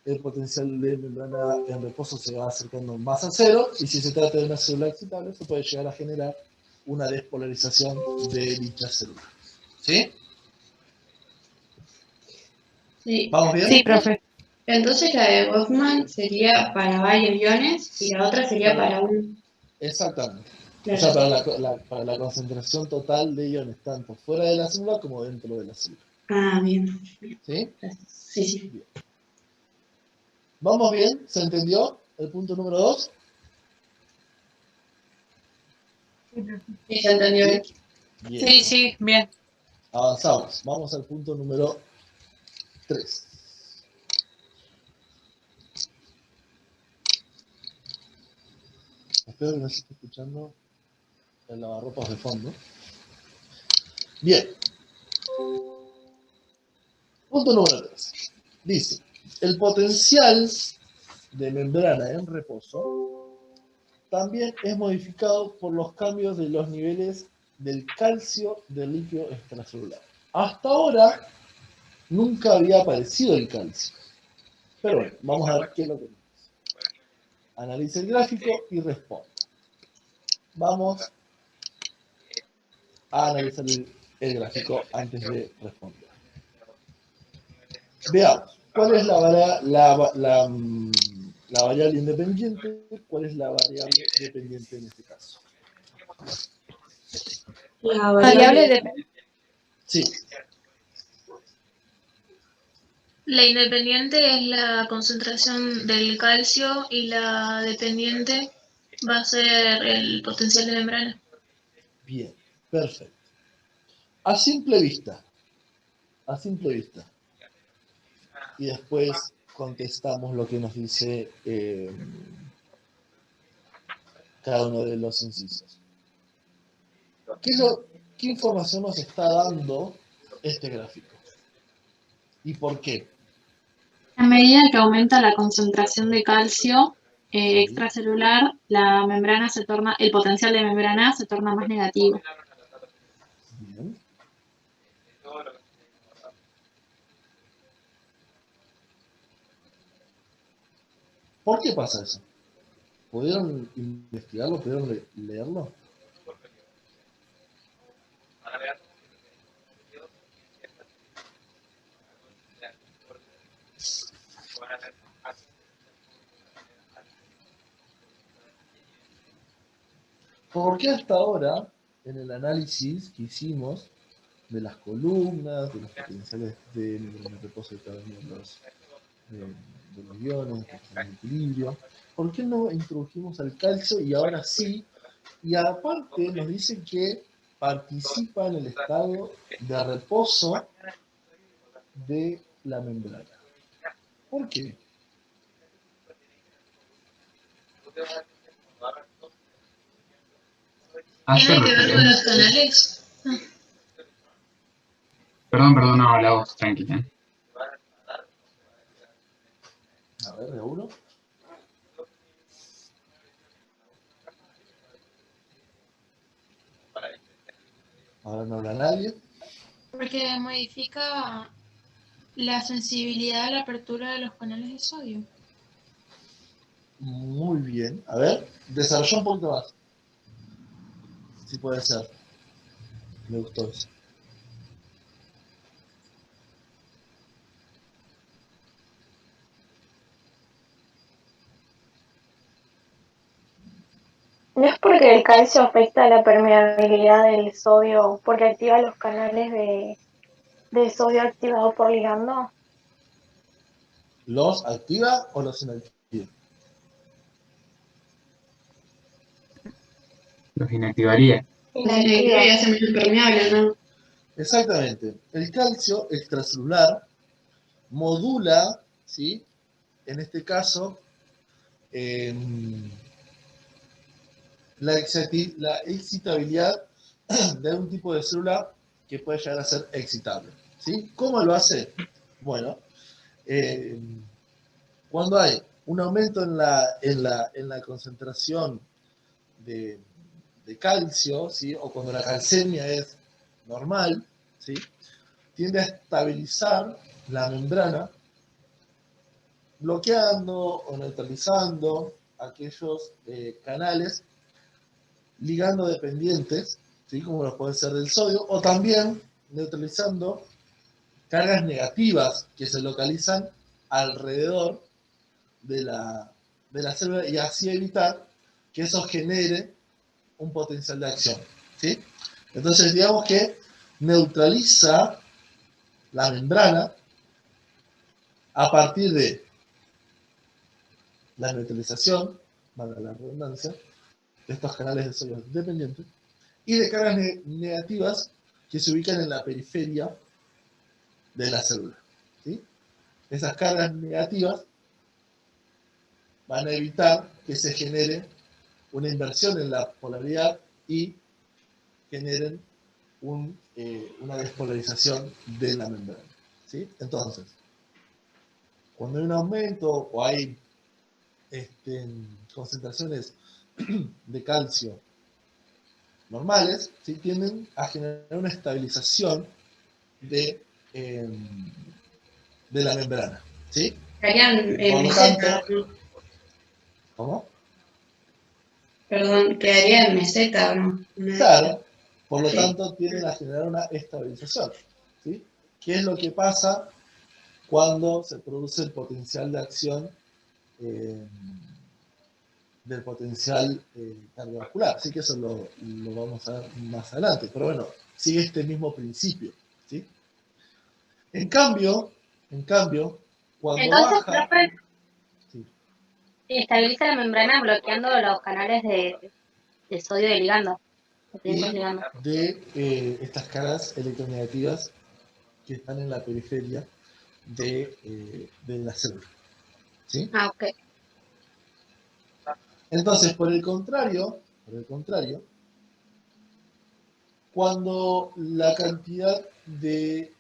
el potencial de membrana en reposo se va acercando más a cero, y si se trata de una célula excitable, se puede llegar a generar una despolarización de dicha célula. ¿Sí? Sí. ¿Vamos bien? Sí, profe. Entonces la de Goffman sería para varios iones y la otra sería para un... Exactamente. Claro. O sea, para la concentración total de iones, tanto fuera de la célula como dentro de la célula. Ah, bien. ¿Sí? Sí, sí. Bien. ¿Vamos bien? ¿Se entendió el punto número 2? Sí, se entendió bien. Bien. Sí, sí, bien. Avanzamos. Vamos al punto número 3. Espero que no se esté escuchando el lavarropas de fondo. Bien. Punto número 3. Dice, el potencial de membrana en reposo también es modificado por los cambios de los niveles del calcio del líquido extracelular. Hasta ahora nunca había aparecido el calcio. Pero bueno, vamos a ver qué es lo que tenemos. Analice el gráfico y responda. Vamos a analizar el gráfico antes de responder. Veamos, ¿cuál es la variable independiente? ¿Cuál es la variable dependiente en este caso? La Variable de... Sí, La independiente es la concentración del calcio y la dependiente va a ser el potencial de membrana. bien, perfecto. A simple vista, y después contestamos lo que nos dice cada uno de los incisos. ¿Qué información nos está dando este gráfico. ¿Y por qué? A medida que aumenta la concentración de calcio extracelular, la membrana se torna, el potencial de membrana se torna más negativo. Bien. ¿Por qué pasa eso? ¿Pudieron investigarlo? ¿Pudieron leerlo? Porque hasta ahora, en el análisis que hicimos de las columnas, de los potenciales de reposo de cada uno de los iones, de equilibrio, ¿por qué no introdujimos al calcio y ahora sí? Y aparte nos dice que participa en el estado de reposo de la membrana. ¿Por qué? ¿Tiene que ver con los canales? Perdón, no, la voz, tranquila. A ver, de uno. Ahora no habla nadie. Porque modifica la sensibilidad a la apertura de los canales de sodio. Muy bien. A ver, desarrolla un poquito más. Si puede ser. Me gustó eso. ¿No es porque el calcio afecta la permeabilidad del sodio porque activa los canales de sodio activados por ligando? ¿Los activa o los inactiva? Los inactivaría. Y hace menos impermeable, ¿no? Exactamente. El calcio extracelular modula, ¿sí? En este caso, la excitabilidad de algún tipo de célula que puede llegar a ser excitable. ¿Sí? ¿Cómo lo hace? Bueno, cuando hay un aumento en la concentración de calcio, ¿sí? O cuando la calcemia es normal, ¿sí? Tiende a estabilizar la membrana, bloqueando o neutralizando aquellos canales ligando dependientes, ¿sí? Como los puede ser del sodio, o también neutralizando cargas negativas que se localizan alrededor de la célula y así evitar que eso genere un potencial de acción, ¿sí? Entonces digamos que neutraliza la membrana a partir de la neutralización, valga la redundancia, de estos canales de sodio dependientes y de cargas negativas que se ubican en la periferia de la célula, ¿sí? Esas cargas negativas van a evitar que se genere una inversión en la polaridad y generen una despolarización de la membrana, ¿sí? Entonces, cuando hay un aumento o hay concentraciones de calcio normales, ¿sí? Tienden a generar una estabilización de la membrana, ¿sí? Quedarían Por en lo tanto, meseta, ¿no? ¿cómo? Perdón, quedaría en meseta, ¿no? Claro, por lo Sí. tanto tienden a generar una estabilización, ¿sí? ¿Qué es lo que pasa cuando se produce el potencial de acción del potencial cardiovascular? Así que eso lo vamos a ver más adelante, pero bueno, sigue este mismo principio, ¿sí? En cambio, cuando Entonces, baja... profe, Sí. estabiliza la membrana bloqueando los canales de sodio de ligando. Y de estas cargas electronegativas que están en la periferia de la célula, ¿sí? Ah, ok. Entonces, por el contrario, Cuando la cantidad de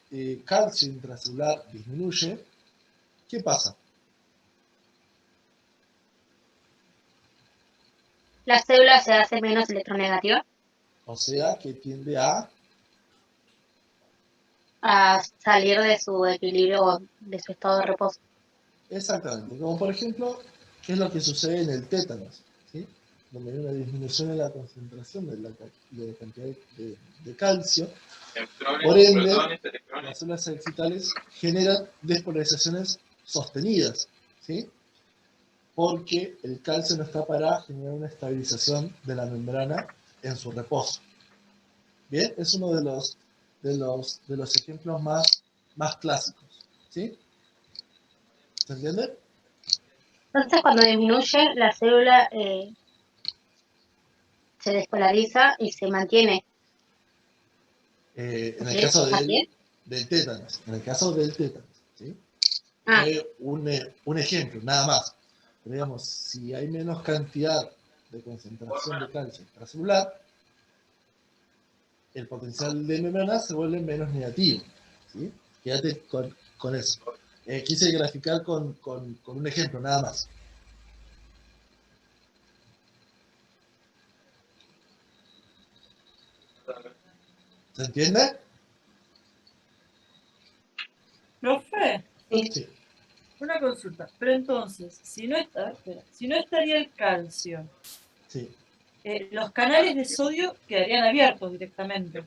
calcio intracelular disminuye, ¿qué pasa? La célula se hace menos electronegativa O sea, que tiende a salir de su equilibrio o de su estado de reposo. exactamente, como por ejemplo, ¿qué es lo que sucede en el tétanos? ¿Sí? Donde hay una disminución en la concentración de la cantidad de calcio. Por ende, las células excitales generan despolarizaciones sostenidas, ¿sí? Porque el calcio no está para generar una estabilización de la membrana en su reposo. Bien, es uno de los ejemplos más clásicos, ¿sí? ¿Se entiende? Entonces, cuando disminuye, la célula se despolariza y se mantiene. En el ¿Sí? caso ¿También? del tétanos, ¿sí? Ah, Fue un ejemplo, nada más. Pero digamos, si hay menos cantidad de concentración de calcio intracelular, el potencial de membrana se vuelve menos negativo, ¿sí? Quédate con eso. Quise graficar con un ejemplo, nada más. ¿Se entiende? Profe, Sí. una consulta. Pero entonces, si no estaría el calcio, Sí. los canales de sodio quedarían abiertos directamente.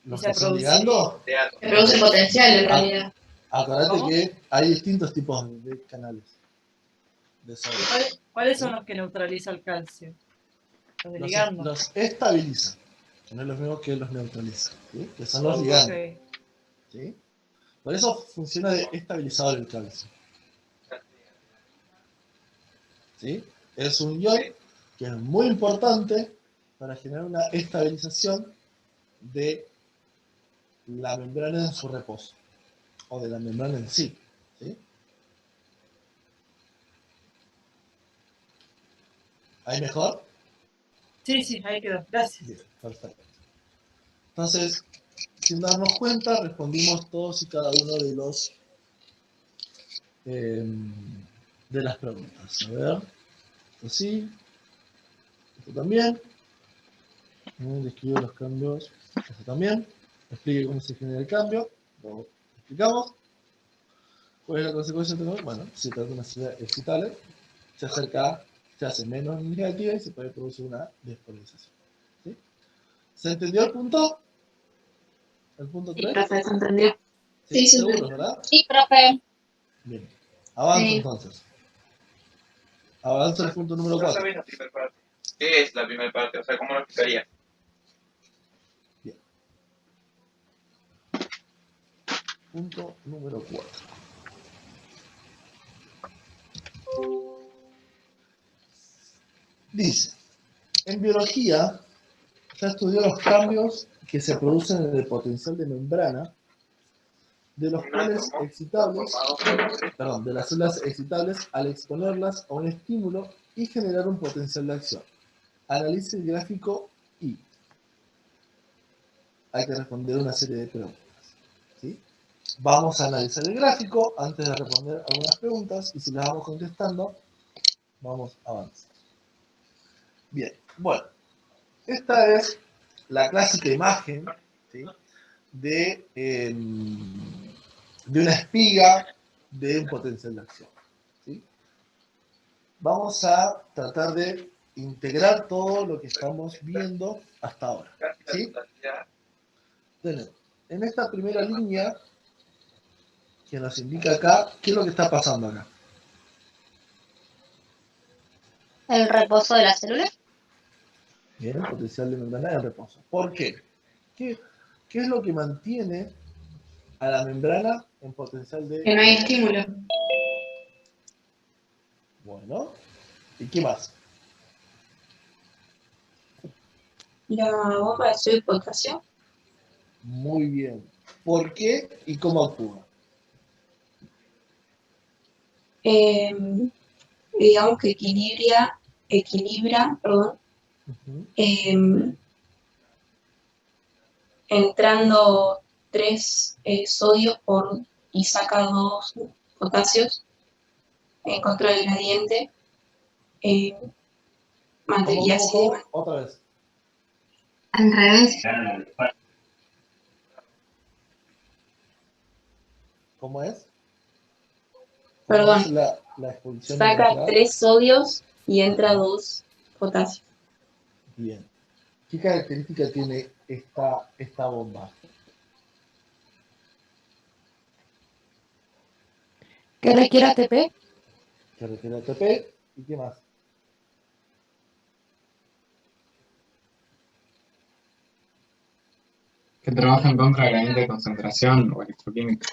¿Los Y que se están produciría. ligando? Se produce potencial en realidad. Acordate ¿Cómo? que hay distintos tipos de canales de sodio. ¿Cuáles son los que neutraliza el calcio? Los de ligando. Los estabiliza, que no es lo mismo que los neutraliza, ¿sí? Que son los ligandos. Ok. ¿Sí? Por eso funciona de estabilizador el calcio. ¿Sí? Es un ion que es muy importante para generar una estabilización de la membrana en su reposo, o de la membrana en sí. ¿Sí? ¿Ahí mejor? Sí, ahí quedó. Gracias. Bien, perfecto. Entonces, sin darnos cuenta, respondimos todos y cada uno de las preguntas. A ver, esto sí, esto también. Describo los cambios, esto también. Explique cómo se genera el cambio, lo explicamos. ¿Cuál es la consecuencia de todo? Bueno, si trata de una célula excitable, se hace menos negativa y se puede producir una despolarización. ¿Sí? ¿Se entendió el punto? ¿El punto sí, 3? profe, se entendió. Sí, seguro, ¿verdad? Sí, profe. Bien. Avanzo Sí. entonces. Avanzo al punto número No 4. sabes la primera parte. ¿Qué es la primera parte? O sea, ¿cómo lo explicarías? Bien. Punto número 4. Dice, en biología se estudió los cambios que se producen en el potencial de membrana de los cuales de las células excitables al exponerlas a un estímulo y generar un potencial de acción. Analice el gráfico y hay que responder una serie de preguntas. ¿Sí? Vamos a analizar el gráfico antes de responder algunas preguntas y si las vamos contestando, vamos a avanzar. Bien, bueno, esta es la clásica imagen, ¿sí? de una espiga de un potencial de acción. ¿Sí? Vamos a tratar de integrar todo lo que estamos viendo hasta ahora. ¿Sí? Tenemos, en esta primera línea que nos indica acá, ¿qué es lo que está pasando acá? El reposo de la célula. Bien, potencial de membrana de reposo. ¿Por qué? ¿Qué es lo que mantiene a la membrana en potencial de Que no hay reposo? estímulo. Bueno, ¿y qué más? La bomba de sodio y potasio. Muy bien. ¿Por qué y cómo actúa? Digamos que equilibra, Ujú. entrando 3 sodios y saca 2 potasios, encontró el gradiente, y así. ¿Cómo? Otra vez. Al revés. ¿Cómo es? Perdón. ¿Cómo es la expulsión Saca molecular? 3 sodios y entra 2 potasios. Bien. ¿Qué característica tiene esta bomba? ¿Qué requiere ATP? Que requiere ATP. ¿Y qué más? Que trabaja en contra del gradiente de concentración o electroquímica.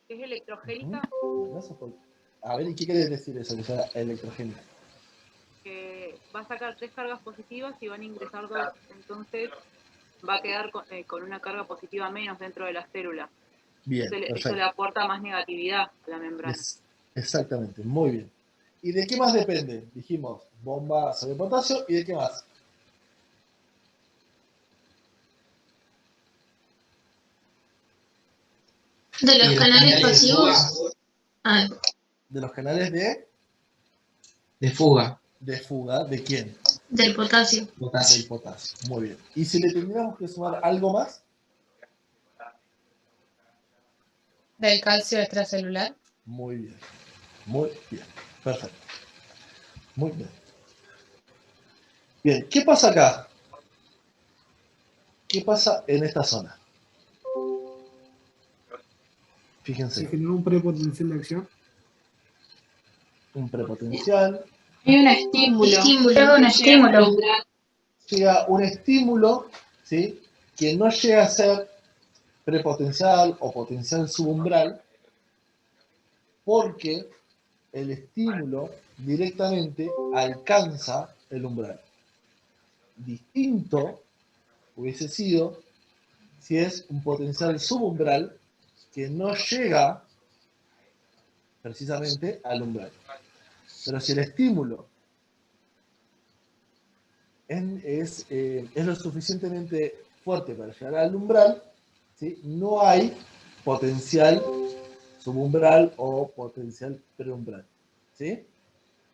¿Es electrogénica? Bueno, eso fue. A ver, ¿y qué quiere decir eso, que sea electrogénica? Que va a sacar 3 cargas positivas y van a ingresar 2. Entonces va a quedar con una carga positiva menos dentro de la célula. Bien, Eso le perfecto. aporta más negatividad a la membrana. Exactamente, muy bien. ¿Y de qué más depende? Dijimos, bomba sobre potasio, ¿y de qué más? De los canales pasivos. Ah, ¿De los canales De fuga. de fuga? ¿De quién? del potasio. Del potasio. Muy bien. ¿Y si le tendríamos que sumar algo más? ¿Del calcio extracelular? Muy bien. Muy bien. Perfecto. Muy bien. Bien, ¿qué pasa acá? ¿Qué pasa en esta zona? Fíjense. Se generó un prepotencial de acción. Un prepotencial. Hay un estímulo. Llega un estímulo. Llega un estímulo, ¿sí? Que no llega a ser prepotencial o potencial subumbral, porque el estímulo directamente alcanza el umbral. Distinto hubiese sido si es un potencial subumbral que no llega precisamente al umbral. Pero si el estímulo es lo suficientemente fuerte para llegar al umbral, ¿sí? No hay potencial subumbral o potencial preumbral. ¿Sí?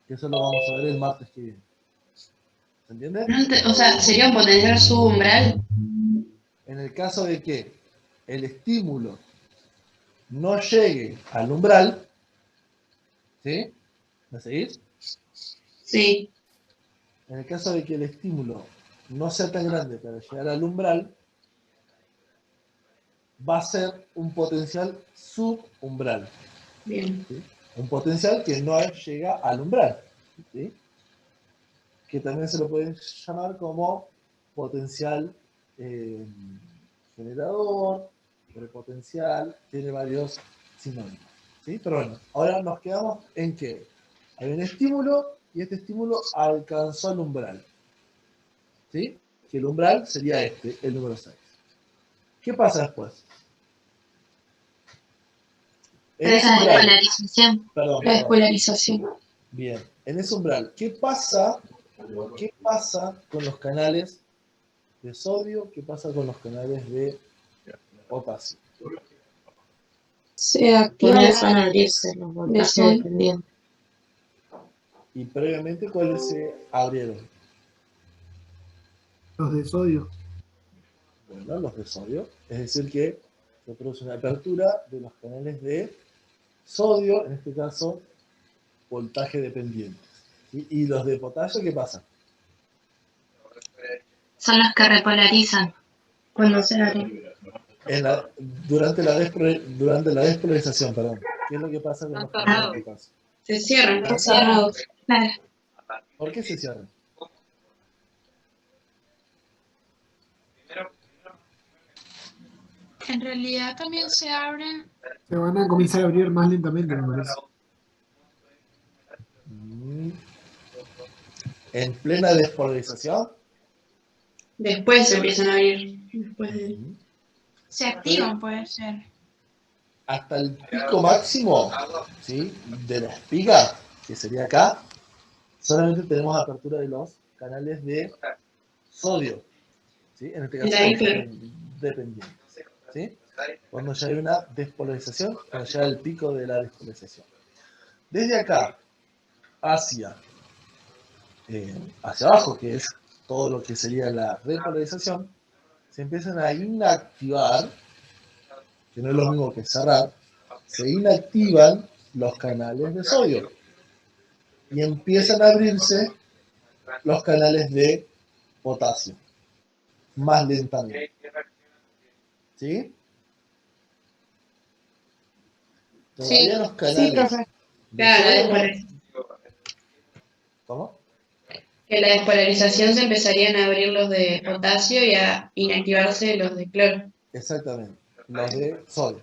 Que eso lo vamos a ver el martes que viene. ¿Se entiende? O sea, sería un potencial subumbral. En el caso de que el estímulo no llegue al umbral, ¿sí? ¿Me seguís? Sí. En el caso de que el estímulo no sea tan grande para llegar al umbral, va a ser un potencial subumbral. Bien. ¿Sí? Un potencial que no llega al umbral. ¿Sí? Que también se lo pueden llamar como potencial generador, prepotencial, tiene varios sinónimos. ¿Sí? Pero bueno, ahora nos quedamos en que hay un estímulo y este estímulo alcanzó el umbral. ¿Sí? Que el umbral sería el número 6. ¿Qué pasa después? En ese umbral, Despolarización. perdón. Despolarización. Bien, en ese umbral, ¿qué pasa con los canales de sodio? ¿Qué pasa con los canales de potasio? Se activa Comienzan a abrirse los voltajes dependientes. Y previamente, ¿cuáles se abrieron? Los de sodio. Bueno, los de sodio. Es decir, que se produce una apertura de los canales de sodio, en este caso, voltaje dependientes. ¿Sí? ¿Y los de potasio qué pasa? Son los que repolarizan cuando se abren. Durante la despolarización, perdón. ¿Qué es lo que pasa con los canales de potasio? Se cierran. Están cerrados. Claro. ¿Por qué se cierran? En realidad también se abren. Se van a comenzar a abrir más lentamente, me parece. ¿En plena despolarización? Después se empiezan a abrir. Después de... Se activan, puede ser. Hasta el pico máximo, ¿sí? De la espiga, que sería acá, solamente tenemos apertura de los canales de sodio. ¿sí? En este La caso hiper. dependiente, ¿sí? Cuando ya hay una despolarización, cuando llega el pico de la despolarización. Desde acá hacia abajo, que es todo lo que sería la repolarización, se empiezan a inactivar, que no es lo mismo que cerrar, se inactivan los canales de sodio y empiezan a abrirse los canales de potasio, más lentamente. ¿Sí? Todavía los Sí, canales profe. de Claro, la sodio no... despolarización. ¿Cómo? Que la despolarización se empezarían a abrir los de potasio y a inactivarse los de cloro. Exactamente, los de sodio.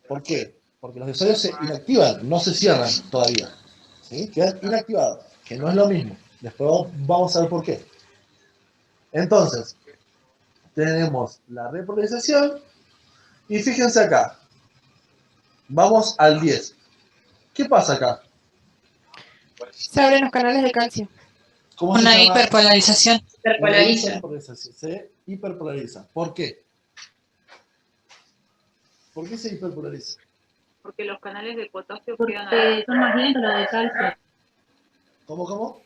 ¿Por qué? Porque los de sodio se inactivan, no se cierran todavía. ¿Sí? Quedan inactivados, que no es lo mismo. Después vamos a ver por qué. Entonces, tenemos la repolarización y fíjense acá. Vamos al 10. ¿Qué pasa acá? Se abren los canales de calcio. ¿Cómo se Una llama? hiperpolarización. Una hiperpolarización. Se hiperpolariza. ¿Por qué? ¿Por qué se hiperpolariza? Porque los canales de potasio quedan Porque son más lentos los de calcio. ¿Cómo?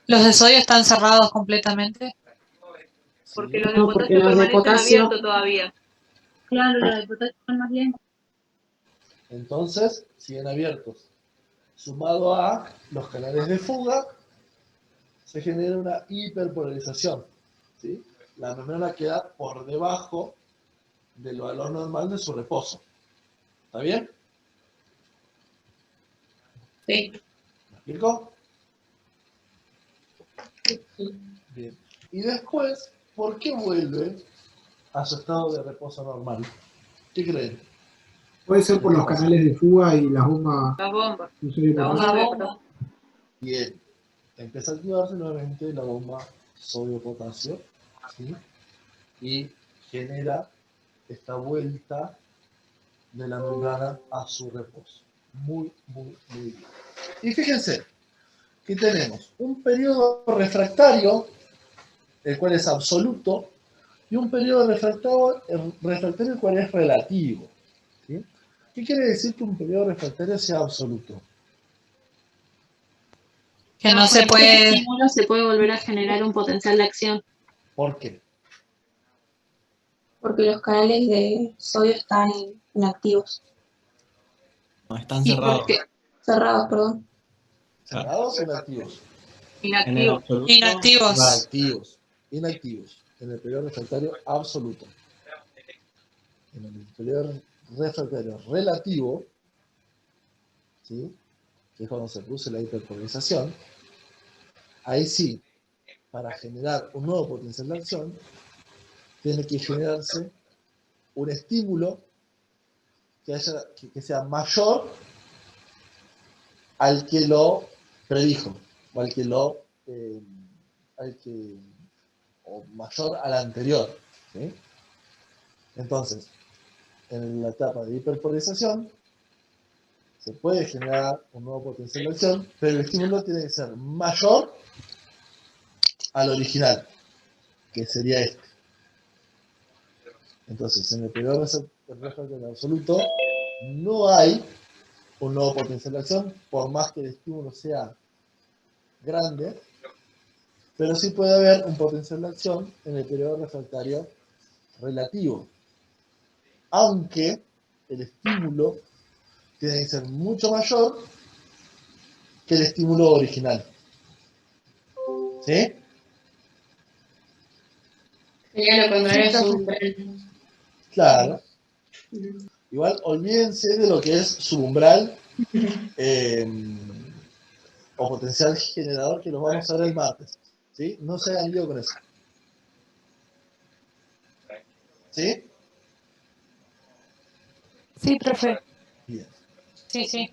Los de sodio están cerrados completamente. Porque los de No, porque potasio los de permanecen potasio, abiertos todavía. Claro, los de potasio son más lentos. Entonces, siguen abiertos. Sumado a los canales de fuga, se genera una hiperpolarización. ¿Sí? La membrana queda por debajo del valor normal de su reposo. ¿Está bien? Sí. ¿Me explico? Bien. Y después, ¿por qué vuelve a su estado de reposo normal? ¿Qué creen? Puede ser por los canales de fuga y las bombas. Las bombas. de sodio y La potasio. bomba de potasio. Bien. Empieza a activarse nuevamente la bomba sodio-potasio, ¿sí? Y genera esta vuelta de la membrana a su reposo. Muy bien. Y fíjense que tenemos un periodo refractario, el cual es absoluto, y un periodo refractario el cual es relativo. ¿Sí? ¿Qué quiere decir que un periodo refractario sea absoluto? Que no se Con este puede. estímulo se puede volver a generar un potencial de acción. ¿Por qué? Porque los canales de sodio están inactivos. No, están ¿Y cerrados. por qué? Cerrados, perdón. ¿Cerrados o inactivos? En el Inactivo. absoluto. Inactivos. Inactivos. En el periodo refractario absoluto. En el periodo refractario relativo, ¿sí? Que es cuando se produce la hiperpolarización, ahí sí, para generar un nuevo potencial de acción, tiene que generarse un estímulo que sea mayor al que lo predijo, o al que lo o mayor al anterior. ¿Sí? Entonces, en la etapa de hiperpolarización se puede generar un nuevo potencial de acción, pero el estímulo tiene que ser mayor al original, que sería este. Entonces, en el periodo refractario absoluto no hay un nuevo potencial de acción, por más que el estímulo sea grande, pero sí puede haber un potencial de acción en el periodo refractario relativo, aunque el estímulo tiene que ser mucho mayor que el estímulo original. ¿Sí? Sería lo contrario a su umbral. Claro. Igual olvídense de lo que es su umbral o potencial generador, que lo vamos a ver el martes. ¿Sí? No se hagan lío con eso. ¿Sí? Sí, profe. Bien. Sí.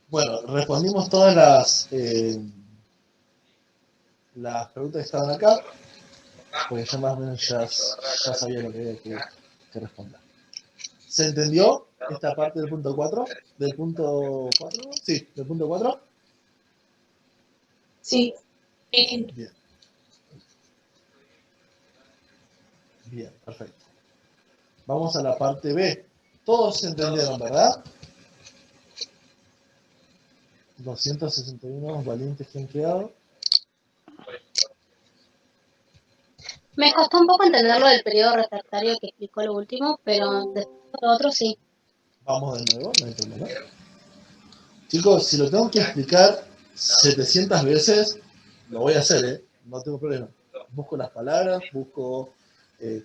Bueno, respondimos todas las preguntas que estaban acá, porque yo más o menos ya sabía lo que había que responder. ¿Se entendió? esta parte del punto 4, del punto 4, sí, del punto 4. Sí. Bien, bien, perfecto. Vamos a la parte B. Todos se entendieron, ¿verdad? 261 valientes que han quedado. Me costó un poco entender lo del periodo refractario que explicó lo último, pero después lo otro sí. Vamos de nuevo, no hay problema. Chicos, si lo tengo que explicar 700 veces, lo voy a hacer, ¿eh? No tengo problema. Busco las palabras, busco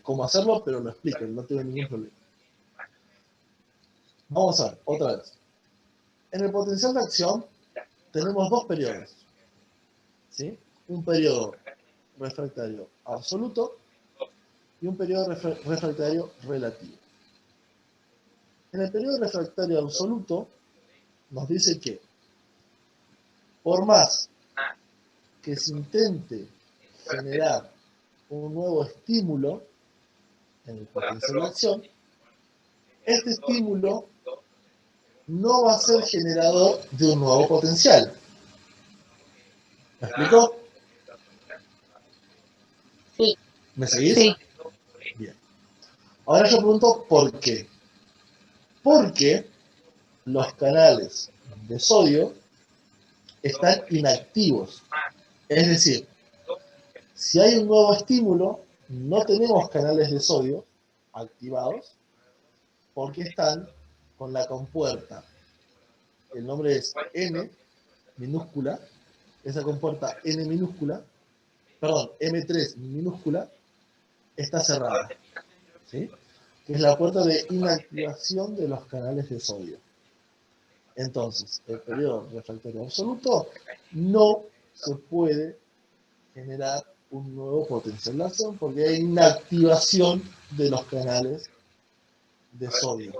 cómo hacerlo, pero lo explico, no tengo ningún problema. Vamos a ver, otra vez. En el potencial de acción tenemos dos periodos, ¿sí? Un periodo refractario absoluto y un periodo refractario relativo. En el periodo refractario absoluto nos dice que por más que se intente generar un nuevo estímulo en el potencial de acción, este estímulo no va a ser generador de un nuevo potencial. ¿Me explico? Sí. ¿Me seguís? Sí. Bien. Ahora yo pregunto ¿por qué? Porque los canales de sodio están inactivos. Es decir, si hay un nuevo estímulo, no tenemos canales de sodio activados porque están con la compuerta. El nombre es N minúscula. Esa compuerta N minúscula, perdón, M3 minúscula, está cerrada. ¿Sí? Que es la puerta de inactivación de los canales de sodio. Entonces, el periodo refractario absoluto no se puede generar un nuevo potencial de acción porque hay inactivación de los canales de sodio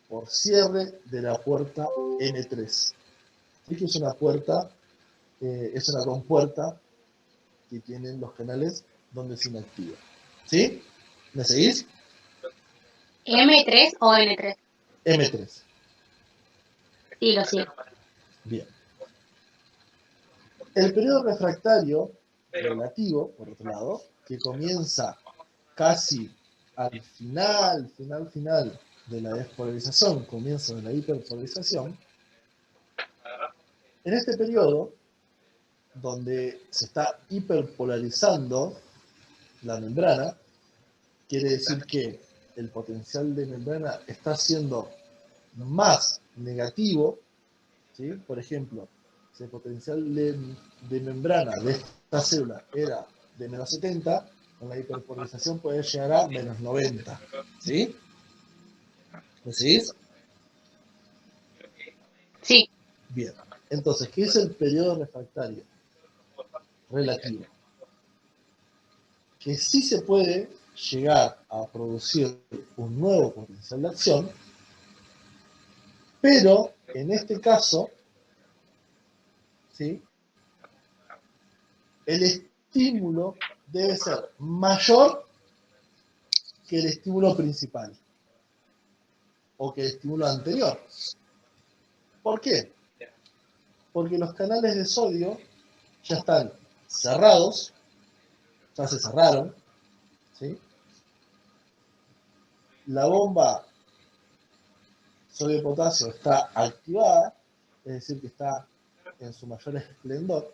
por cierre de la puerta N3. ¿Sí? Que es una puerta, es una compuerta que tienen los canales donde se inactiva. ¿Sí? ¿Me seguís? ¿M3 o N3? M3. Sí, lo sigo. Bien. El periodo refractario relativo, por otro lado, que comienza casi al final de la despolarización, comienzo de la hiperpolarización, en este periodo, donde se está hiperpolarizando la membrana, quiere decir que el potencial de membrana está siendo más negativo, ¿sí? Por ejemplo, si el potencial de membrana de esta célula era de menos 70, con la hiperpolarización puede llegar a menos 90. ¿Sí? ¿Me seguís? Sí. Bien. Entonces, ¿qué es el periodo refractario relativo? Que sí se puede llegar a producir un nuevo potencial de acción, pero en este caso, ¿sí? El estímulo debe ser mayor que el estímulo principal o que el estímulo anterior. ¿Por qué? Porque los canales de sodio ya están cerrados, ya se cerraron, ¿sí? La bomba sodio-potasio está activada, es decir, que está en su mayor esplendor,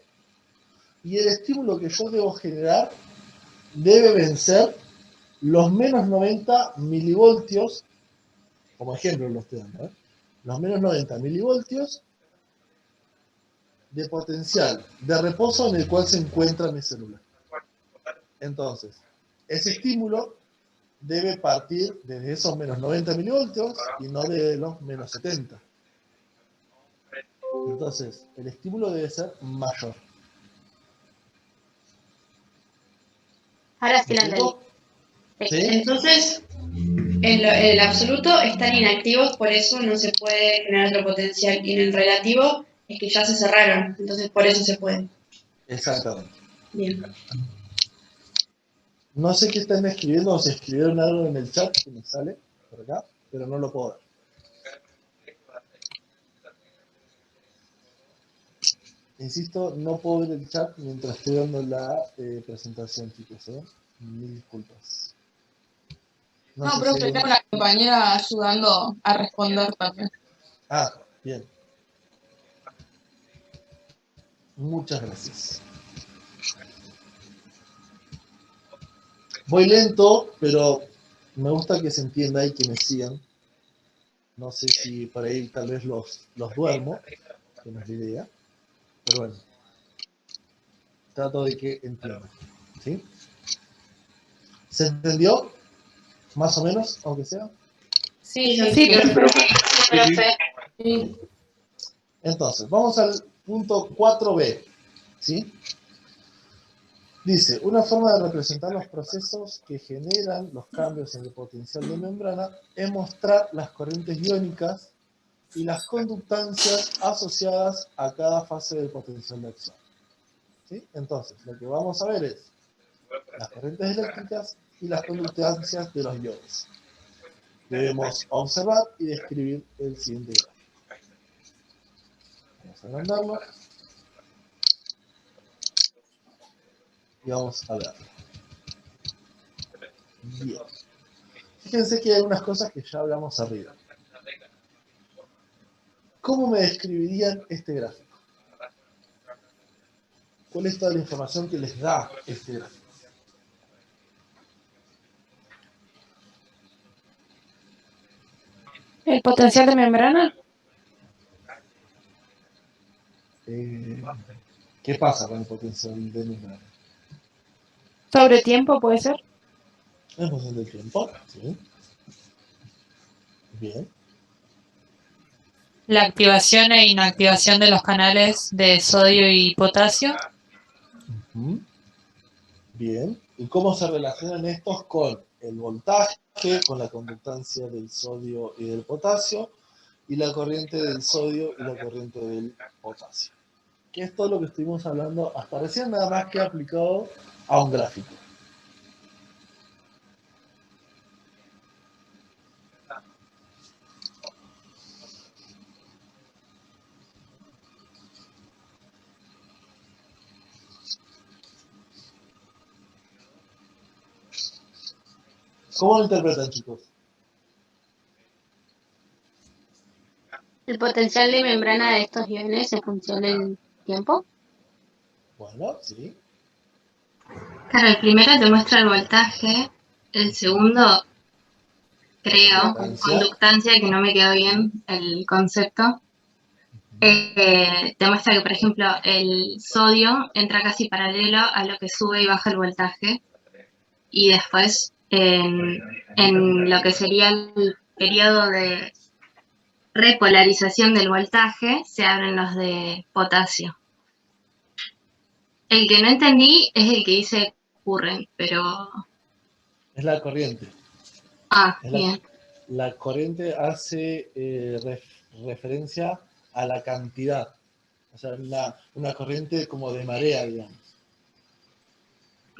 y el estímulo que yo debo generar debe vencer los menos 90 milivoltios, como ejemplo lo estoy dando, los menos 90 milivoltios de potencial de reposo en el cual se encuentra mi célula. Entonces, ese estímulo debe partir desde esos menos 90 milivoltios y no de los menos 70. Entonces, el estímulo debe ser mayor. Ahora sí lo entendí. ¿Sí? Entonces, en el absoluto están inactivos, por eso no se puede generar otro potencial. Y en el relativo es que ya se cerraron, entonces por eso se puede. Exactamente. Bien. No sé qué están escribiendo o se escribieron algo en el chat que me sale por acá, pero no lo puedo ver. Insisto, no puedo ver el chat mientras estoy dando la presentación, chicos, ¿eh? Mil disculpas. No, sé profe, si- tengo una compañera ayudando a responder también. Ah, bien. Muchas gracias. Voy lento, pero me gusta que se entienda y que me sigan. No sé si por ahí tal vez los duermo, que no es la idea. Pero bueno, trato de que entiendan. ¿Sí? ¿Se entendió? Más o menos, aunque sea. Sí, Sí, profe. Entonces, vamos al punto 4b. ¿Sí? Dice, una forma de representar los procesos que generan los cambios en el potencial de membrana es mostrar las corrientes iónicas y las conductancias asociadas a cada fase del potencial de acción. ¿Sí? Entonces, lo que vamos a ver es las corrientes eléctricas y las conductancias de los iones. Debemos observar y describir el siguiente gráfico. Vamos a agrandarlo. Y vamos a verlo. Bien. Fíjense que hay unas cosas que ya hablamos arriba. ¿Cómo me describirían este gráfico? ¿Cuál es toda la información que les da este gráfico? El potencial de membrana. ¿Qué pasa con el potencial de membrana? Sobre tiempo puede ser. En función del tiempo, ¿sí? Bien. La activación e inactivación de los canales de sodio y potasio. Bien. ¿Y cómo se relacionan estos con el voltaje, con la conductancia del sodio y del potasio, y la corriente del sodio y la corriente del potasio? Que es todo lo que estuvimos hablando hasta recién, nada más que aplicado a un gráfico. ¿Cómo lo interpretan, chicos? El potencial de membrana de estos iones en función del tiempo. Bueno, sí. Claro, el primero te muestra el voltaje, el segundo, creo, conductancia, que no me quedó bien el concepto, te muestra que, por ejemplo, el sodio entra casi paralelo a lo que sube y baja el voltaje, y después en lo que sería el periodo de repolarización del voltaje se abren los de potasio. El que no entendí es el que dice current, pero... Es la corriente. Ah, Es bien. La corriente hace referencia a la cantidad. O sea, una corriente como de marea, digamos.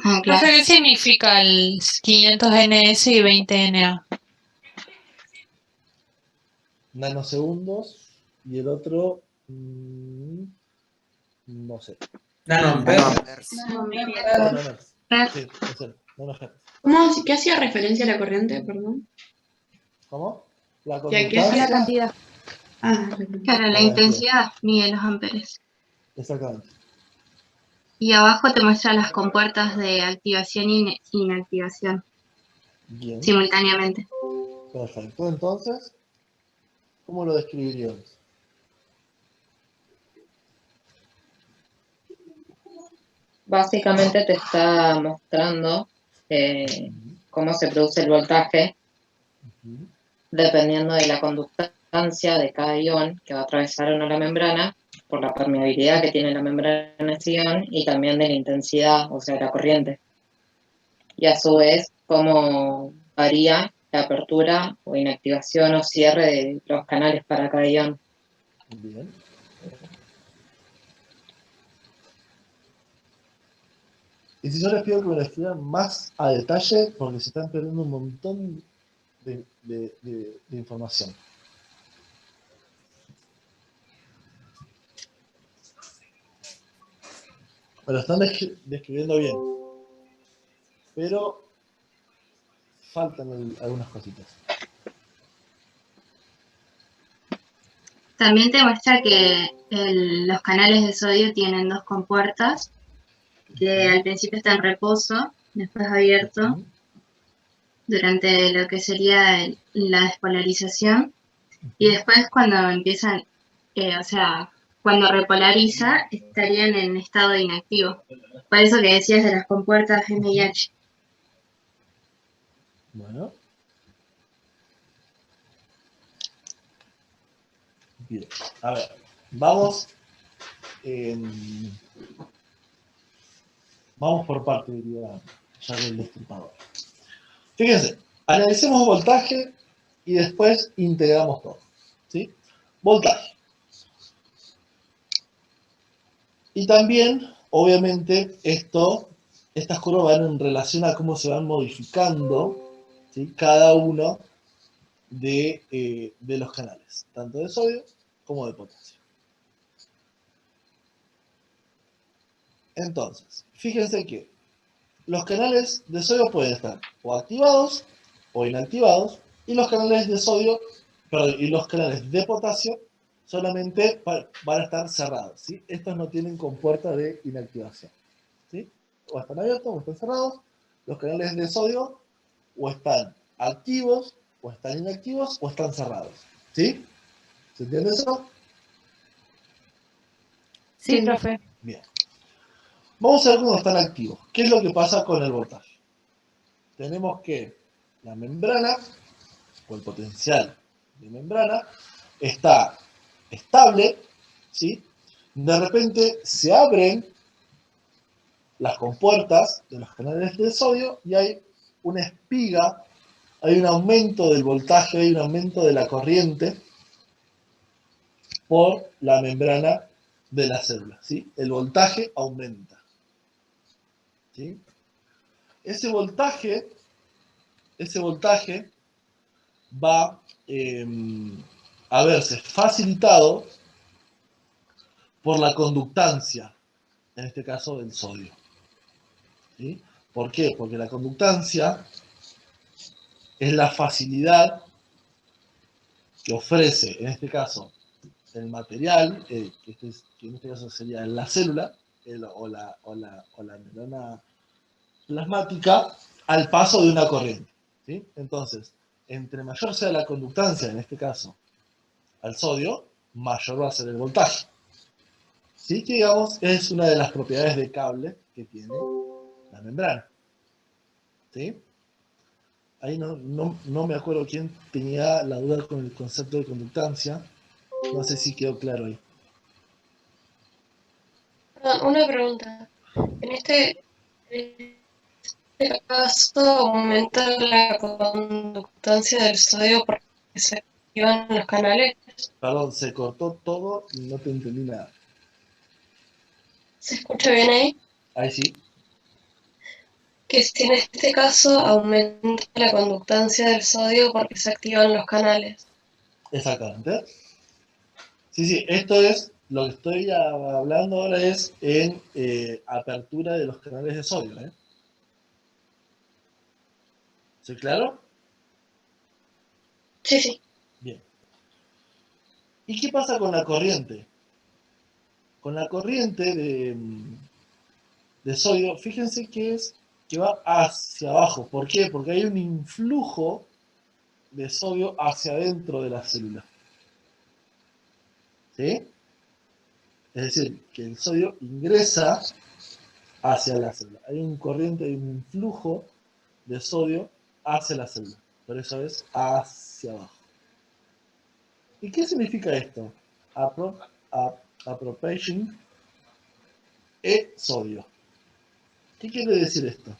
Ah, No sé qué significa el 500ns y 20Na. Nanosegundos y el otro, no sé. Nanoamperes. Nanoamperes. Sí, eso, nanoamperes. ¿Qué hacía referencia a la corriente, perdón? ¿Cómo? La ¿Qué conductancia. hacía? La cantidad. Claro, la intensidad mide los amperes. Exactamente. Y abajo te muestra las compuertas de activación e inactivación. Bien. Simultáneamente. Perfecto. Entonces, ¿cómo lo describiríamos? Básicamente te está mostrando cómo se produce el voltaje dependiendo de la conductancia de cada ion que va a atravesar o no la membrana, por la permeabilidad que tiene la membrana ese ion y también de la intensidad, o sea, la corriente. Y a su vez, cómo varía la apertura o inactivación o cierre de los canales para cada ion. Bien. Y si yo les pido que me lo escriban más a detalle, porque se están perdiendo un montón de información. Pero están describiendo bien. Pero faltan algunas cositas. También te muestra que los canales de sodio tienen dos compuertas, que al principio está en reposo, después abierto, durante lo que sería la despolarización, y después cuando empiezan, o sea, cuando repolariza, estarían en estado inactivo. Por eso que decías de las compuertas M y H. Bueno. Bien. A ver, vamos por parte, diría ya del destripador. Fíjense, analicemos voltaje y después integramos todo. ¿Sí? Voltaje. Y también, obviamente, estas curvas van en relación a cómo se van modificando, ¿sí?, cada uno de los canales, tanto de sodio como de potasio. Entonces, fíjense que los canales de sodio pueden estar o activados o inactivados, y los canales de sodio, perdón, y los canales de potasio solamente van a estar cerrados, ¿sí? Estos no tienen compuerta de inactivación, ¿sí? O están abiertos o están cerrados. Los canales de sodio o están activos, o están inactivos, o están cerrados, ¿sí? ¿Se entiende eso? Sí, profe. Bien. Vamos a ver cómo están activos. ¿Qué es lo que pasa con el voltaje? Tenemos que la membrana, o el potencial de membrana, está estable, ¿sí? De repente se abren las compuertas de los canales de sodio y hay una espiga, hay un aumento del voltaje, hay un aumento de la corriente por la membrana de la célula, ¿sí? El voltaje aumenta, ¿sí? Ese voltaje va a verse facilitado por la conductancia, en este caso del sodio, ¿sí? ¿Por qué? Porque la conductancia es la facilidad que ofrece, en este caso, el material, que en este caso sería la célula, o la membrana plasmática, al paso de una corriente, ¿sí? Entonces, entre mayor sea la conductancia, en este caso, al sodio, mayor va a ser el voltaje. ¿Sí? Que digamos, es una de las propiedades de cable que tiene la membrana. ¿Sí? Ahí no me acuerdo quién tenía la duda con el concepto de conductancia. No sé si quedó claro ahí. Una pregunta. En este caso, ¿aumenta la conductancia del sodio porque se activan los canales? Perdón, se cortó todo y no te entendí nada. ¿Se escucha bien ahí? Ahí sí. Que si en este caso aumenta la conductancia del sodio porque se activan los canales. Exactamente. Sí, esto es, lo que estoy hablando ahora es en apertura de los canales de sodio, ¿eh? ¿Soy claro? Sí. Bien. ¿Y qué pasa con la corriente? Con la corriente de sodio, fíjense que va hacia abajo. ¿Por qué? Porque hay un influjo de sodio hacia adentro de la célula. ¿Sí? Es decir, que el sodio ingresa hacia la célula. Hay un corriente, hay un influjo de sodio hacia la célula. Por eso es hacia abajo. ¿Y qué significa esto? Appropriation e sodio. ¿Qué quiere decir esto?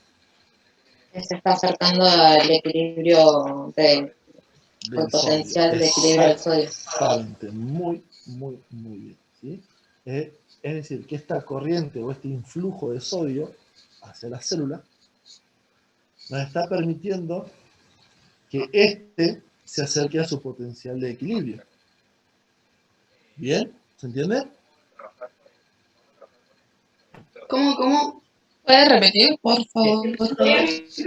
Se está acercando al equilibrio del potencial de equilibrio del sodio. Exactamente, muy bien, ¿sí? Es decir, que esta corriente o este influjo de sodio hacia la célula nos está permitiendo que éste se acerque a su potencial de equilibrio. ¿Bien? ¿Se entiende? ¿Cómo ¿Cómo? ¿Puedes repetir, por favor? Sí.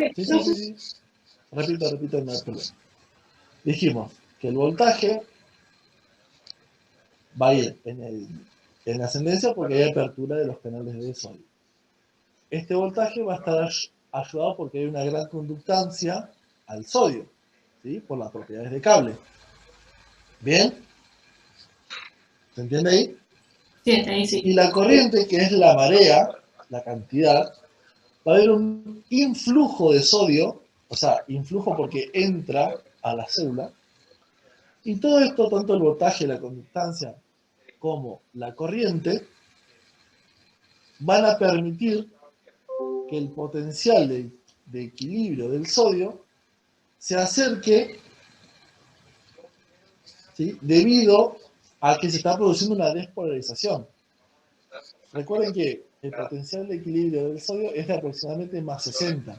Repito, no hay problema. Dijimos que el voltaje va a ir en ascendencia porque hay apertura de los canales de sodio. Este voltaje va a estar ayudado porque hay una gran conductancia al sodio, ¿sí? Por las propiedades de cable. ¿Bien? ¿Se entiende ahí? Sí, está ahí, sí. Y la corriente, que es la marea, la cantidad, va a haber un influjo de sodio, o sea, influjo porque entra a la célula, y todo esto, tanto el voltaje, la conductancia, como la corriente, van a permitir que el potencial de equilibrio del sodio se acerque, ¿sí? Debido a que se está produciendo una despolarización. Recuerden que el potencial de equilibrio del sodio es de aproximadamente más 60.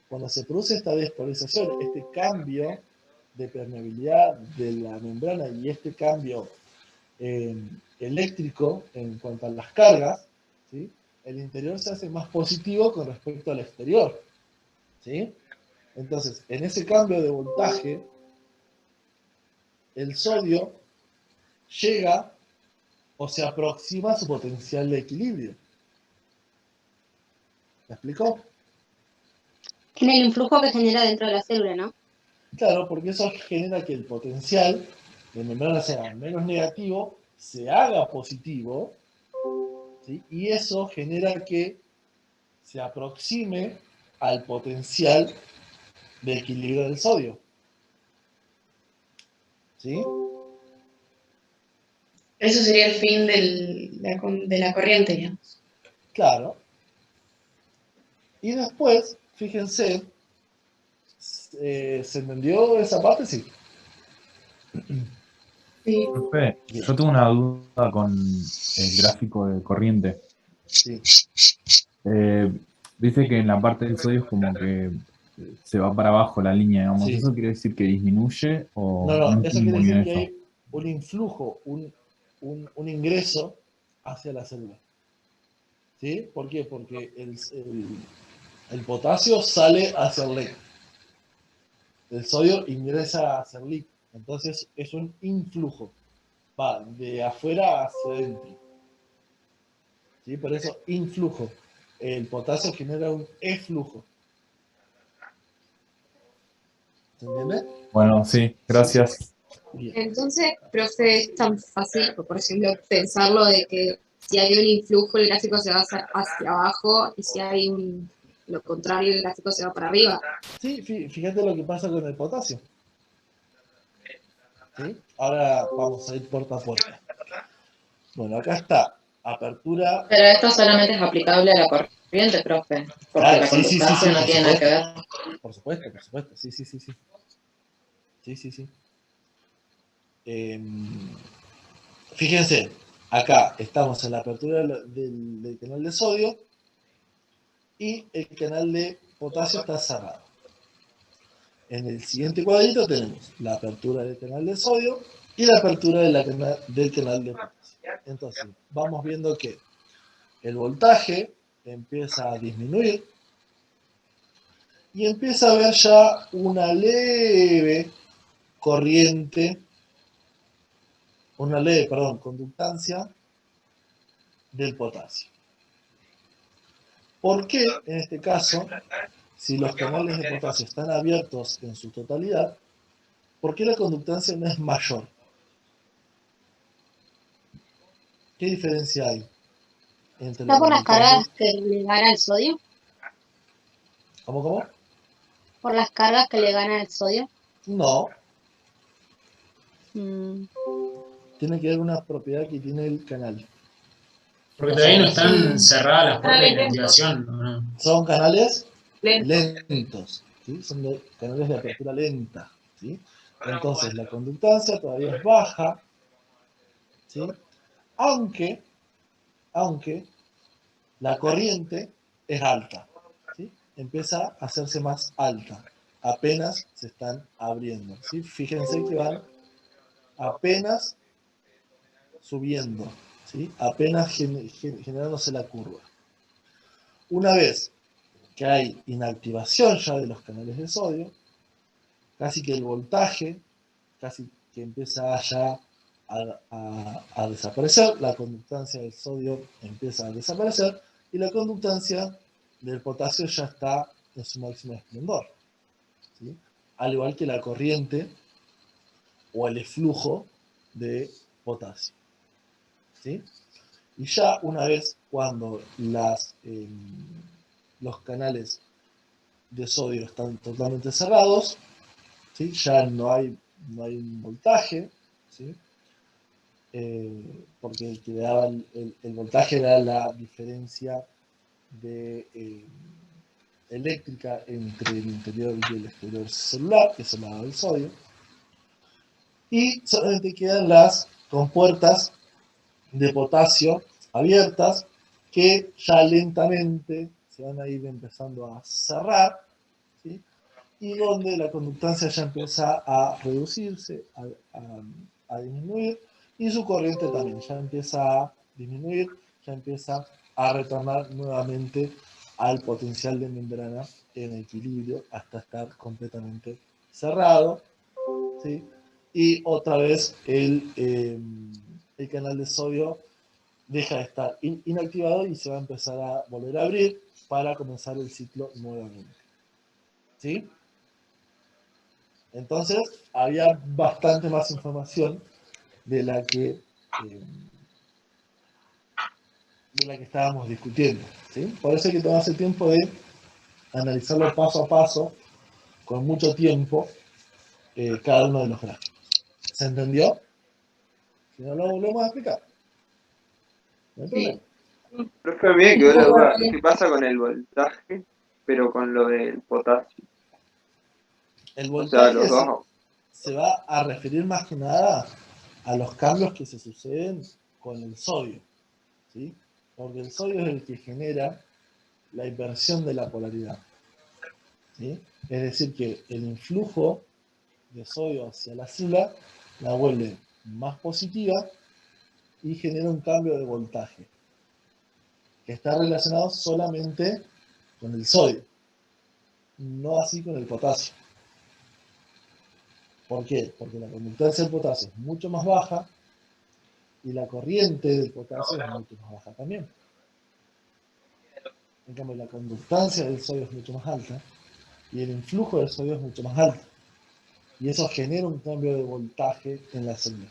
Cuando se produce esta despolarización, este cambio de permeabilidad de la membrana y este cambio eléctrico en cuanto a las cargas, ¿sí? El interior se hace más positivo con respecto al exterior, ¿sí? Entonces, en ese cambio de voltaje, el sodio llega o se aproxima a su potencial de equilibrio. ¿Me explicó? En el influjo que genera dentro de la célula, ¿no? Claro, porque eso genera que el potencial de membrana sea menos negativo, se haga positivo, ¿sí? Y eso genera que se aproxime al potencial de equilibrio del sodio. ¿Sí? Eso sería el fin de la corriente, digamos. Claro. Y después, fíjense, ¿se entendió esa parte? Sí. Profe, yo tengo una duda con el gráfico de corriente. Sí. Dice que en la parte del sodio es como que se va para abajo la línea, digamos. Sí. ¿Eso quiere decir que disminuye o No, no eso entiendo quiere muy bien decir que eso? hay un influjo, un ingreso hacia la célula. ¿Sí? ¿Por qué? Porque el potasio sale hacia el LEC. El sodio ingresa hacia el LEC. Entonces es un influjo. Va de afuera hacia adentro. ¿Sí? Por eso influjo. El potasio genera un eflujo. ¿Se entiende? Bueno, sí, gracias. Bien. Entonces, profe, es tan fácil, por ejemplo, pensarlo de que si hay un influjo, el gráfico se va hacia abajo y si hay lo contrario, el gráfico se va para arriba. Sí, fíjate lo que pasa con el potasio. ¿Sí? Ahora vamos a ir puerta a puerta. Bueno, acá está. Apertura. Pero esto solamente es aplicable a la corriente, profe, porque Claro, la sí, conductancia no por tiene nada que ver. supuesto. Por supuesto. Sí. Sí. Fíjense, acá estamos en la apertura del canal de sodio y el canal de potasio está cerrado. En el siguiente cuadrito tenemos la apertura del canal de sodio y la apertura del canal de potasio. Entonces, vamos viendo que el voltaje empieza a disminuir y empieza a haber ya una leve corriente, conductancia del potasio. ¿Por qué en este caso, si los canales de potasio están abiertos en su totalidad, por qué la conductancia no es mayor? ¿Qué diferencia hay entre ¿No por las cargas que le gana el sodio? ¿Cómo? ¿Por las cargas que le gana el sodio? No. Tiene que ver una propiedad que tiene el canal. Porque todavía no están cerradas las puertas de ventilación, ¿o no? Son canales lentos, ¿sí? Son canales de apertura lenta, ¿sí? Entonces la conductancia todavía es baja, ¿sí? Aunque la corriente es alta, ¿sí? Empieza a hacerse más alta, apenas se están abriendo, ¿sí? Fíjense que van apenas subiendo, ¿sí? Apenas generándose la curva. Una vez que hay inactivación ya de los canales de sodio, casi que el voltaje, casi que empieza ya a desaparecer, la conductancia del sodio empieza a desaparecer y la conductancia del potasio ya está en su máximo esplendor, ¿sí? Al igual que la corriente o el eflujo de potasio, ¿sí? Y ya una vez cuando los canales de sodio están totalmente cerrados, ¿sí? Ya no hay un voltaje, ¿sí? Porque el que daba el voltaje era la diferencia eléctrica entre el interior y el exterior celular, que se llamaba el sodio, y solamente quedan las compuertas de potasio abiertas que ya lentamente se van a ir empezando a cerrar, ¿sí? Y donde la conductancia ya empieza a reducirse, a disminuir, y su corriente también ya empieza a disminuir, ya empieza a retornar nuevamente al potencial de membrana en equilibrio hasta estar completamente cerrado, ¿sí? Y otra vez el canal de sodio deja de estar inactivado y se va a empezar a volver a abrir para comenzar el ciclo nuevamente, ¿sí? Entonces había bastante más información de la que estábamos discutiendo, ¿sí? Por eso hay que tomarse el tiempo de analizarlo paso a paso, con mucho tiempo, cada uno de los gráficos. ¿Se entendió? Si no, lo volvemos a explicar. No hay problema. Profe, a mí me quedó la duda, ¿qué pasa con el voltaje, pero con lo del potasio? El O sea, voltaje los dos. se va a referir más que nada a los cambios que se suceden con el sodio, ¿sí? Porque el sodio es el que genera la inversión de la polaridad, ¿sí? Es decir, que el influjo de sodio hacia la célula la vuelve más positiva y genera un cambio de voltaje, que está relacionado solamente con el sodio, no así con el potasio. ¿Por qué? Porque la conductancia del potasio es mucho más baja y la corriente del potasio es mucho más baja también. En cambio, la conductancia del sodio es mucho más alta y el influjo del sodio es mucho más alto. Y eso genera un cambio de voltaje en la célula.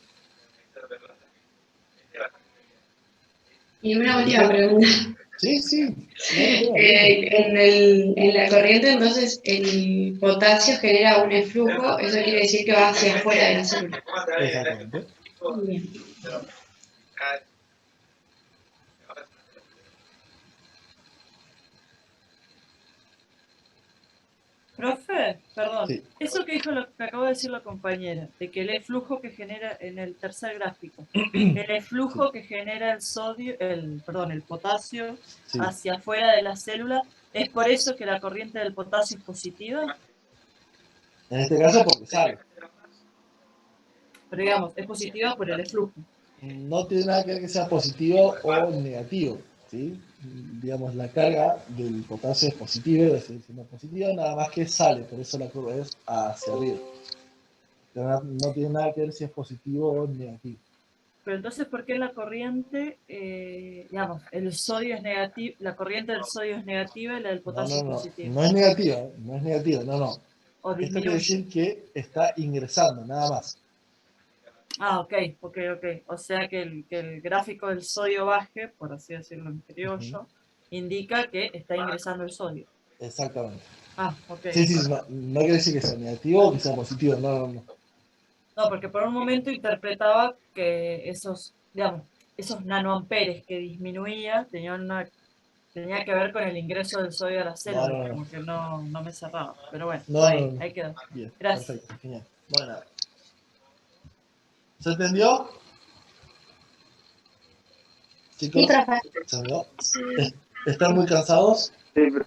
Y una última pregunta. Sí, sí. En la corriente, entonces, el potasio genera un eflujo, eso quiere decir que va hacia afuera de la célula. Exactamente. Muy bien. Profe, perdón, Sí. eso que dijo lo que acabo de decir la compañera, de que el eflujo que genera en el tercer gráfico, el eflujo que genera el sodio, el potasio Sí. hacia afuera de la célula, ¿es por eso que la corriente del potasio es positiva? En este caso, porque sale. Pero digamos, es positiva por el eflujo. No tiene nada que ver que sea positivo o negativo, ¿sí? Digamos, la carga del potasio es positiva, debe seguir siendo positiva, nada más que sale, por eso la curva es hacia arriba. Pero no tiene nada que ver si es positivo o negativo. Pero entonces, ¿por qué la corriente, digamos, el sodio es negativo, la corriente del sodio es negativa y la del potasio es positiva? No es negativa, no es negativa, no. O Esto disminuye. quiere decir que está ingresando, nada más. Ah, ok. O sea que el gráfico del sodio baje, por así decirlo en criollo, indica que está ingresando el sodio. Exactamente. Ah, ok. Sí, no quiere decir que sea negativo o que sea positivo, no. No, porque por un momento interpretaba que esos nanoamperes que disminuía tenía que ver con el ingreso del sodio a la célula, como que no me cerraba. Pero bueno, ahí quedó. Bien, Gracias. perfecto, genial. Bueno, ¿se entendió? Chicos, Sí, profe. ¿se entendió? ¿Están muy cansados? Sí, pero...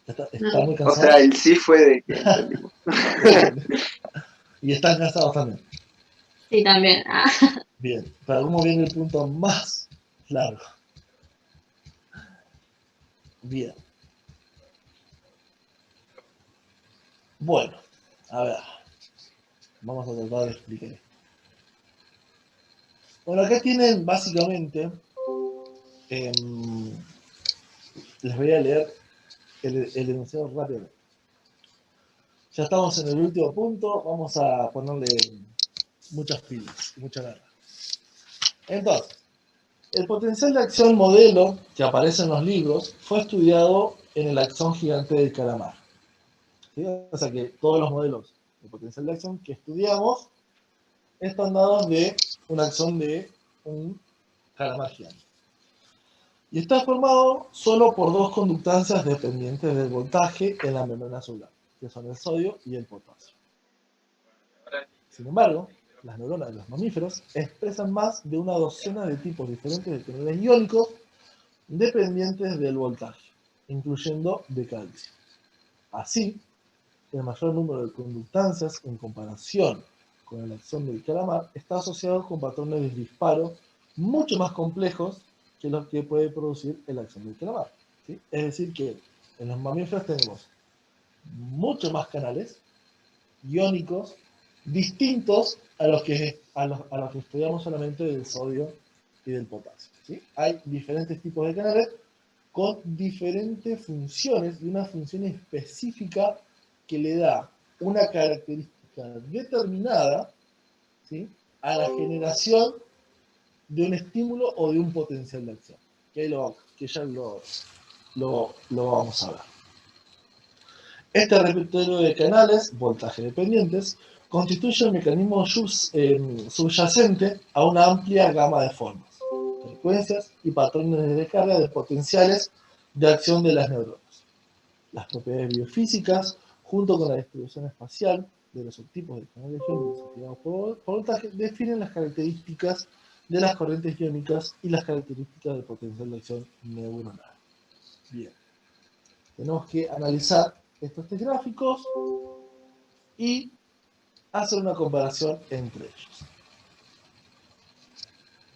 ¿Están muy O cansados? sea, el sí fue de que entendimos. ¿Y están cansados también? Sí, también. Ah. Bien, pero ¿cómo viene el punto más largo? Bien. Bueno, a ver. Vamos a tratar de explicar esto. Bueno, acá tienen básicamente, les voy a leer el enunciado rápidamente. Ya estamos en el último punto, vamos a ponerle muchas pilas, mucha garra. Entonces, el potencial de acción modelo que aparece en los libros fue estudiado en el axón gigante del calamar. ¿Sí? O sea que todos los modelos de potencial de acción que estudiamos están dados de un axón de un calamar gigante. Y está formado solo por dos conductancias dependientes del voltaje en la membrana celular, que son el sodio y el potasio. Sin embargo, las neuronas de los mamíferos expresan más de una docena de tipos diferentes de canales iónicos dependientes del voltaje, incluyendo de calcio. Así, el mayor número de conductancias en comparación con el axón del calamar está asociado con patrones de disparo mucho más complejos que los que puede producir el axón del calamar. ¿Sí? Es decir que en los mamíferos tenemos muchos más canales iónicos distintos a los que estudiamos solamente del sodio y del potasio. ¿Sí? Hay diferentes tipos de canales con diferentes funciones y una función específica que le da una característica determinada, ¿sí?, a la generación de un estímulo o de un potencial de acción. Que ya lo vamos a ver. Este repertorio de canales, voltaje dependientes, constituye un mecanismo subyacente a una amplia gama de formas, frecuencias y patrones de descarga de potenciales de acción de las neuronas. Las propiedades biofísicas, junto con la distribución espacial de los subtipos de canales iónicos activados por voltaje, definen las características de las corrientes iónicas y las características del potencial de acción neuronal. Bien, tenemos que analizar estos tres gráficos y hacer una comparación entre ellos.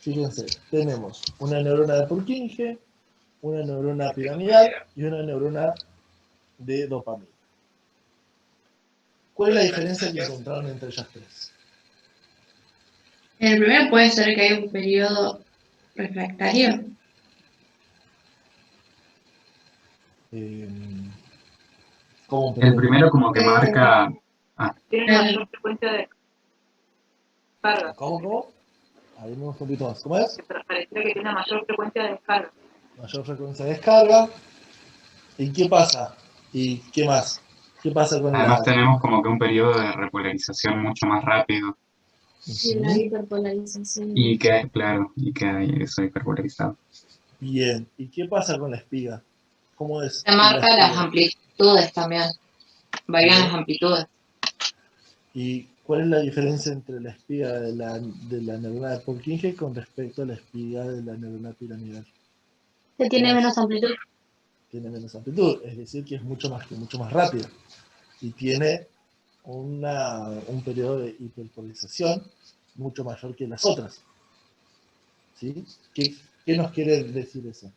Fíjense, tenemos una neurona de Purkinje, una neurona piramidal y una neurona de dopamina. ¿Cuál es la diferencia que encontraron entre ellas tres? En el primero puede ser que hay un periodo refractario. ¿Cómo? El primero como que marca... Tiene mayor frecuencia de descarga. ¿Cómo? Abrimos un poquito más. ¿Cómo es? Pareciera que tiene mayor frecuencia de descarga. Mayor frecuencia de descarga. ¿Y qué pasa? ¿Y qué más? ¿Qué pasa con Además tenemos como que un periodo de repolarización mucho más rápido. Y la hiperpolarización. Y que, claro, y que hay eso hiperpolarizado. Bien. ¿Y qué pasa con la espiga? ¿Cómo es? Se marca las amplitudes también. Varían las amplitudes. ¿Y cuál es la diferencia entre la espiga de la neurona de Purkinje con respecto a la espiga de la neurona piramidal? Que tiene menos amplitud. Tiene menos amplitud, es decir, que es mucho más rápida. Y tiene un periodo de hiperpolarización mucho mayor que las otras. ¿Sí? ¿Qué nos quiere decir eso?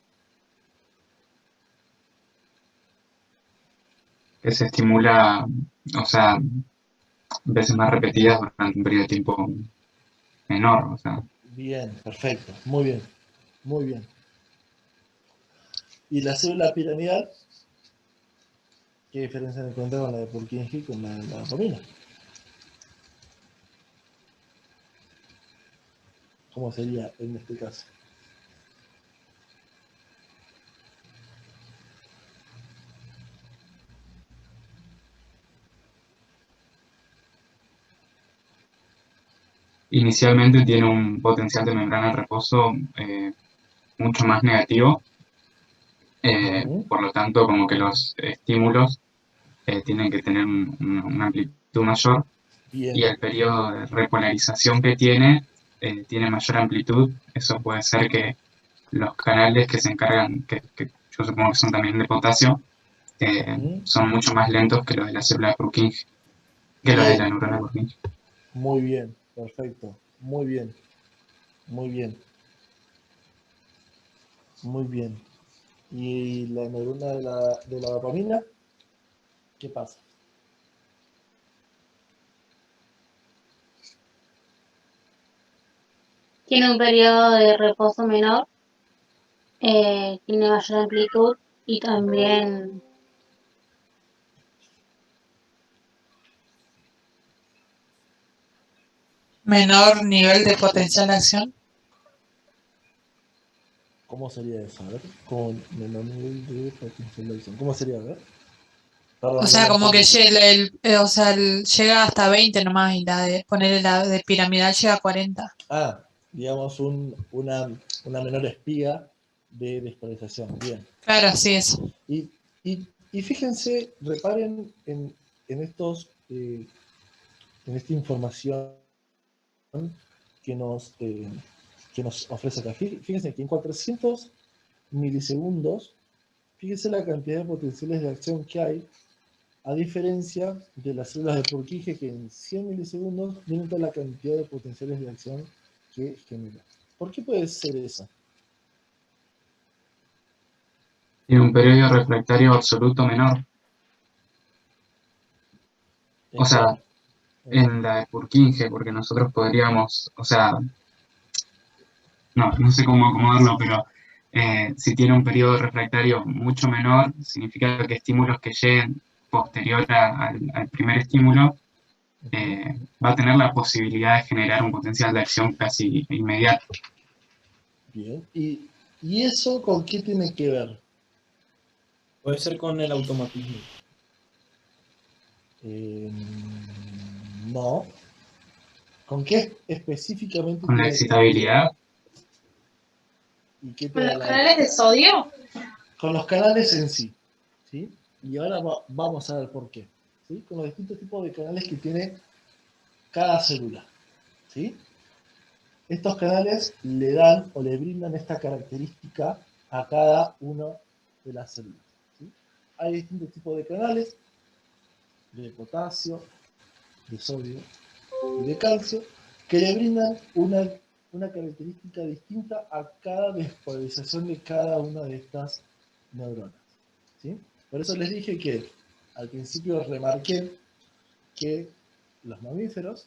Que se estimula, o sea, veces más repetidas durante un periodo de tiempo menor, o sea. Bien, perfecto, muy bien, muy bien. ¿Y la célula piramidal? ¿Qué diferencia encuentra con la de Purkinje y con la de la dopamina? ¿Cómo sería en este caso? Inicialmente tiene un potencial de membrana de reposo mucho más negativo, por lo tanto como que los estímulos tienen que tener una amplitud mayor. Bien. Y el periodo de repolarización que tiene mayor amplitud. Eso puede ser que los canales que se encargan, que yo supongo que son también de potasio, son mucho más lentos que los de la célula de Purkinje, que los de la neurona de Purkinje. Muy bien, perfecto, muy bien, muy bien, muy bien. ¿Y la neurona de la dopamina? ¿Qué pasa? Tiene un periodo de reposo menor, tiene mayor amplitud y también Menor nivel de potencial de acción. ¿Cómo sería eso? A ver, con menor nivel de potencial de acción. ¿Cómo sería? A ver. Perdón, O sea, no como que entendí. llega hasta 20 nomás y ponerle la de piramidal llega a 40. Ah, digamos una menor espiga de despolarización. Bien. Claro, sí, eso. Y fíjense, reparen en estos, en esta información que nos ofrece acá. Fíjense que en 400 milisegundos, fíjense la cantidad de potenciales de acción que hay, a diferencia de las células de Purkinje, que en 100 milisegundos tienen toda la cantidad de potenciales de acción que genera. ¿Por qué puede ser eso? Tiene un periodo refractario absoluto menor. O sea, en la de Purkinje, porque nosotros podríamos, o sea, no sé cómo acomodarlo, pero si tiene un periodo refractario mucho menor, significa que estímulos que lleguen posterior al primer estímulo va a tener la posibilidad de generar un potencial de acción casi inmediato. Bien, ¿y eso con qué tiene que ver? Puede ser con el automatismo. No. ¿Con qué específicamente? Con la excitabilidad. ¿Y qué te ¿Con da los la- canales de sodio? Con los canales en sí, ¿sí? Y ahora vamos a ver por qué, ¿sí? Con los distintos tipos de canales que tiene cada célula, ¿sí? Estos canales le dan o le brindan esta característica a cada una de las células, ¿sí? Hay distintos tipos de canales, de potasio, de sodio y de calcio, que le brindan una característica distinta a cada despolarización de cada una de estas neuronas, ¿sí? Por eso les dije que al principio remarqué que los mamíferos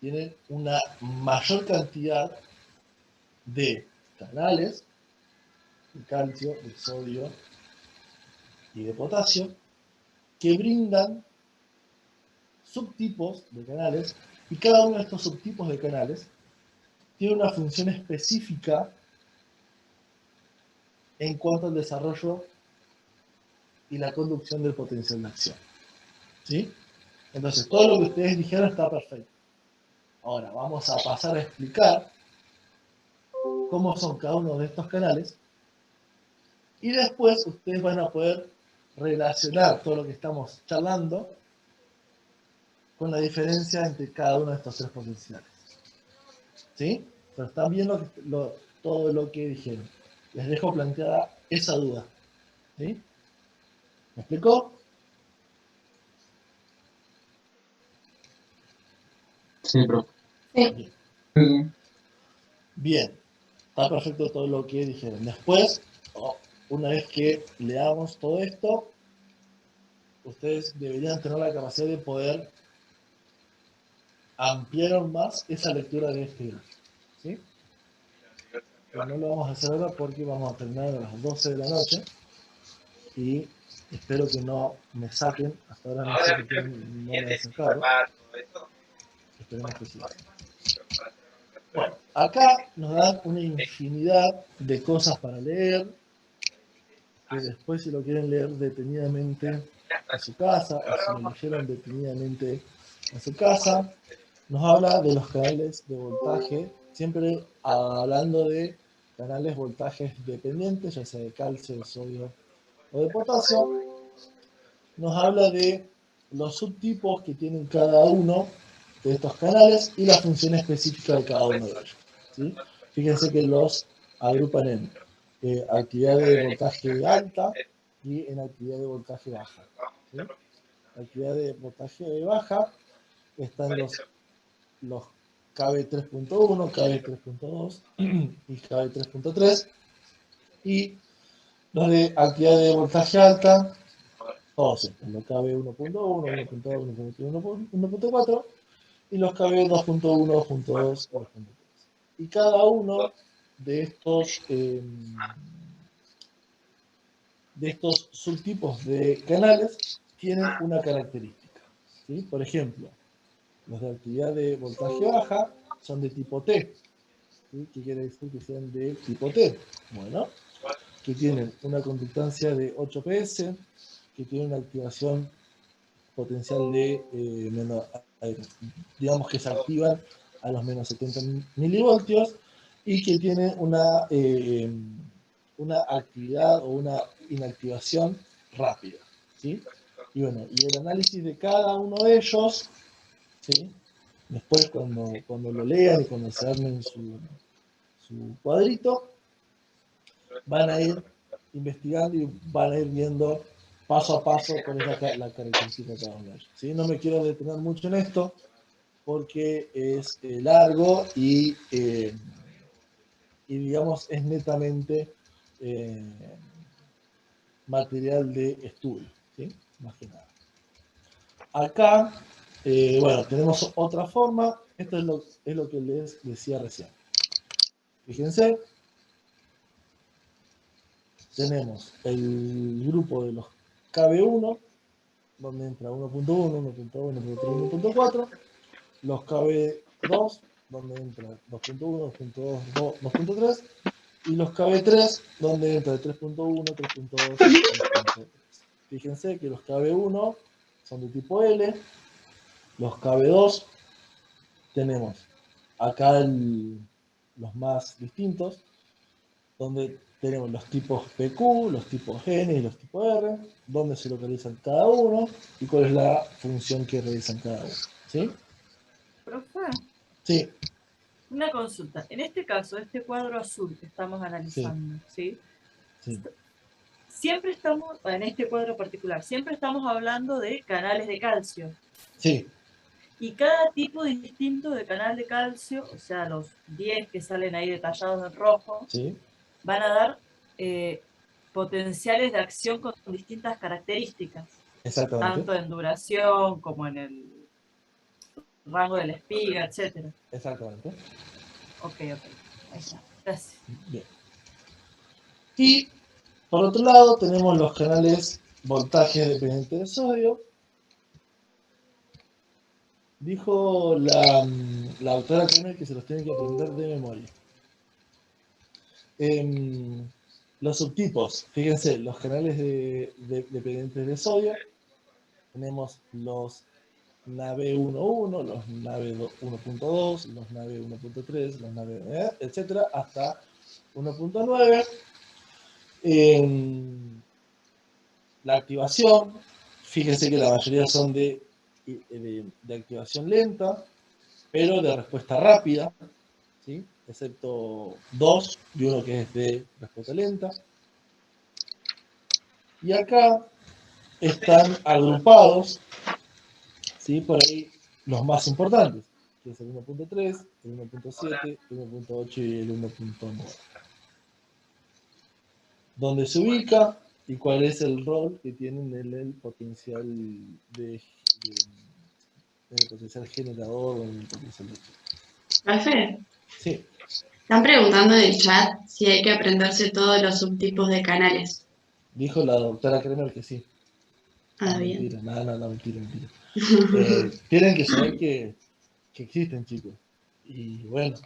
tienen una mayor cantidad de canales de calcio, de sodio y de potasio que brindan subtipos de canales, y cada uno de estos subtipos de canales tiene una función específica en cuanto al desarrollo y la conducción del potencial de acción, ¿sí? Entonces, todo lo que ustedes dijeron está perfecto. Ahora, vamos a pasar a explicar cómo son cada uno de estos canales, y después ustedes van a poder relacionar todo lo que estamos charlando con la diferencia entre cada uno de estos tres potenciales, ¿sí? Pero están viendo todo lo que dijeron. Les dejo planteada esa duda, ¿sí? ¿Me explicó? Sí, profe. Bien. Bien, está perfecto todo lo que dijeron. Después, una vez que leamos todo esto, ustedes deberían tener la capacidad de poder ampliar aún más esa lectura de este gráfico, ¿sí? Pero no lo vamos a hacer ahora porque vamos a terminar a las 12 de la noche y espero que no me saquen. Hasta ahora no sé por qué no me han sacado. Esperemos que sí. Bueno, acá nos dan una infinidad de cosas para leer, que después si lo quieren leer detenidamente a su casa, o si lo leyeron detenidamente a su casa, nos habla de los canales de voltaje, siempre hablando de canales voltajes dependientes, ya sea de calcio, de sodio o de potasio. Nos habla de los subtipos que tienen cada uno de estos canales y la función específica de cada uno de ellos, ¿sí? Fíjense que los agrupan en actividad de voltaje alta y en actividad de voltaje baja, ¿sí? Actividad de voltaje baja están los KB 3.1, KB 3.2 y KB 3.3. Y los de actividad de voltaje alta, todos estos, los KB 1.1, 1.2, 1.4 y los KB 2.1, 2.2, 2.3. Y cada uno de estos subtipos de canales tienen una característica, ¿sí? Por ejemplo, los de actividad de voltaje baja son de tipo T. ¿Sí? ¿Qué quiere decir que sean de tipo T? Bueno, que tienen una conductancia de 8 PS, que tienen una activación potencial de digamos que se activan a los menos 70 milivoltios y que tienen una actividad o una inactivación rápida, ¿sí? Y bueno, y el análisis de cada uno de ellos, ¿sí? Después cuando lo lean y cuando se armen su cuadrito, van a ir investigando y van a ir viendo paso a paso cuál es la característica de cada uno de ellos, ¿sí? No me quiero detener mucho en esto porque es largo y digamos es netamente material de estudio, ¿sí? Más que nada. Acá, bueno, tenemos otra forma. Esto es lo que les decía recién. Fíjense, tenemos el grupo de los KB1, donde entra 1.1, 1.1, 1.3, 1.4, los KB2, donde entra 2.1, 2.2, 2.3, y los KB3, donde entra 3.1, 3.2, 3.3. Fíjense que los KB1 son de tipo L, los KB2 tenemos acá los más distintos, donde tenemos los tipos PQ, los tipos N y los tipos R, donde se localizan cada uno y cuál es la función que realizan cada uno. ¿Sí? Profe, Sí. una consulta. En este caso, este cuadro azul que estamos analizando, ¿sí? Sí. Siempre estamos, en este cuadro particular, siempre estamos hablando de canales de calcio. Sí. Y cada tipo distinto de canal de calcio, o sea, los 10 que salen ahí detallados en rojo, Sí. van a dar potenciales de acción con distintas características. Exactamente. Tanto en duración como en el rango de la espiga, etc. Exactamente. Ok. Ahí está. Gracias. Bien. Y por otro lado tenemos los canales voltaje dependiente de sodio. Dijo la doctora Kremer que se los tienen que aprender de memoria. Los subtipos, fíjense, los canales dependientes de sodio, tenemos los NAVE 1.1, los NAVE 1.2, los NAVE 1.3, los NAVE, etcétera, hasta 1.9. La activación, fíjense que la mayoría son de activación lenta, pero de respuesta rápida, ¿sí? Excepto 2 y uno que es de respuesta lenta. Y acá están agrupados, ¿sí? Por ahí los más importantes, que es el 1.3, el 1.7, el 1.8 y el 1.9. ¿Dónde se ubica y cuál es el rol que tienen en el potencial el potencial generador o en el potencial de... Profe, Sí. están preguntando en el chat si hay que aprenderse todos los subtipos de canales. Dijo la doctora Kremer que sí. Ah, No, bien. mentira, no, mentira. Tienen que saber que existen, chicos. Y bueno,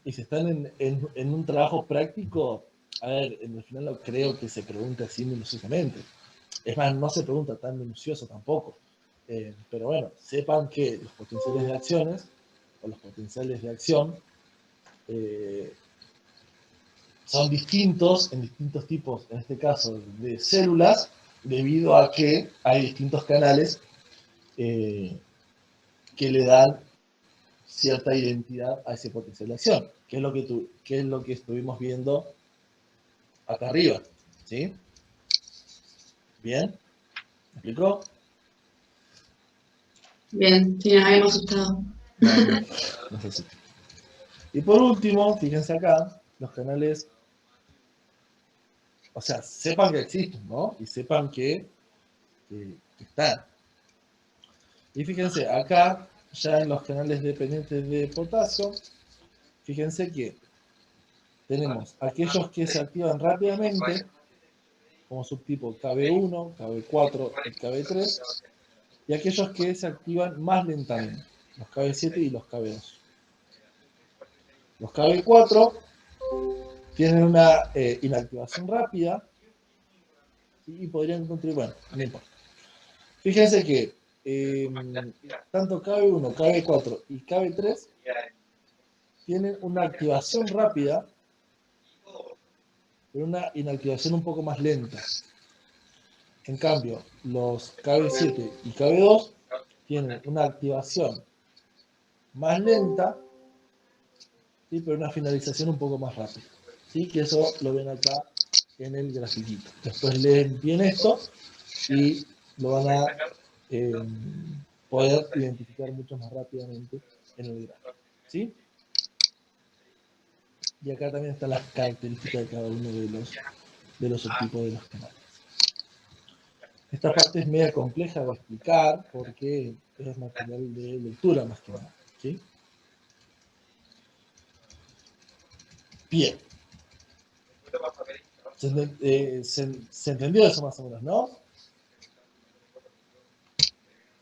y si están en un trabajo práctico, a ver, en el final no creo que se pregunte así minuciosamente. Es más, no se pregunta tan minucioso tampoco. Pero bueno, sepan que los potenciales de acciones o los potenciales de acción son distintos en distintos tipos, en este caso de células, debido a que hay distintos canales que le dan cierta identidad a ese potencial de acción, que es lo que estuvimos viendo acá arriba, ¿sí? ¿Bien? ¿Me explicó? Bien, sí, nos habíamos asustado. No sé si. Y por último, fíjense acá, los canales o sea, sepan que existen, ¿no? Y sepan que están. Y fíjense, acá, ya en los canales dependientes de potasio, fíjense que tenemos aquellos que se activan rápidamente, como subtipo KB1, KB4 y KB3, y aquellos que se activan más lentamente, los KB7 y los KB2. Los KB4 tienen una inactivación rápida y podrían contribuir, bueno, no importa. Fíjense que tanto KB1, KB4 y KB3 tienen una activación rápida, pero una inactivación un poco más lenta. En cambio, los KB7 y KB2 tienen una activación más lenta, ¿sí? Pero una finalización un poco más rápida. ¿Sí? Que eso lo ven acá en el grafiquito. Después leen bien esto y lo van a poder identificar mucho más rápidamente en el gráfico. ¿Sí? Y acá también están las características de cada uno de los subtipos de los canales. Esta parte es media compleja de explicar porque es material de lectura más que nada. ¿Sí? Bien. ¿Se entendió eso más o menos, no?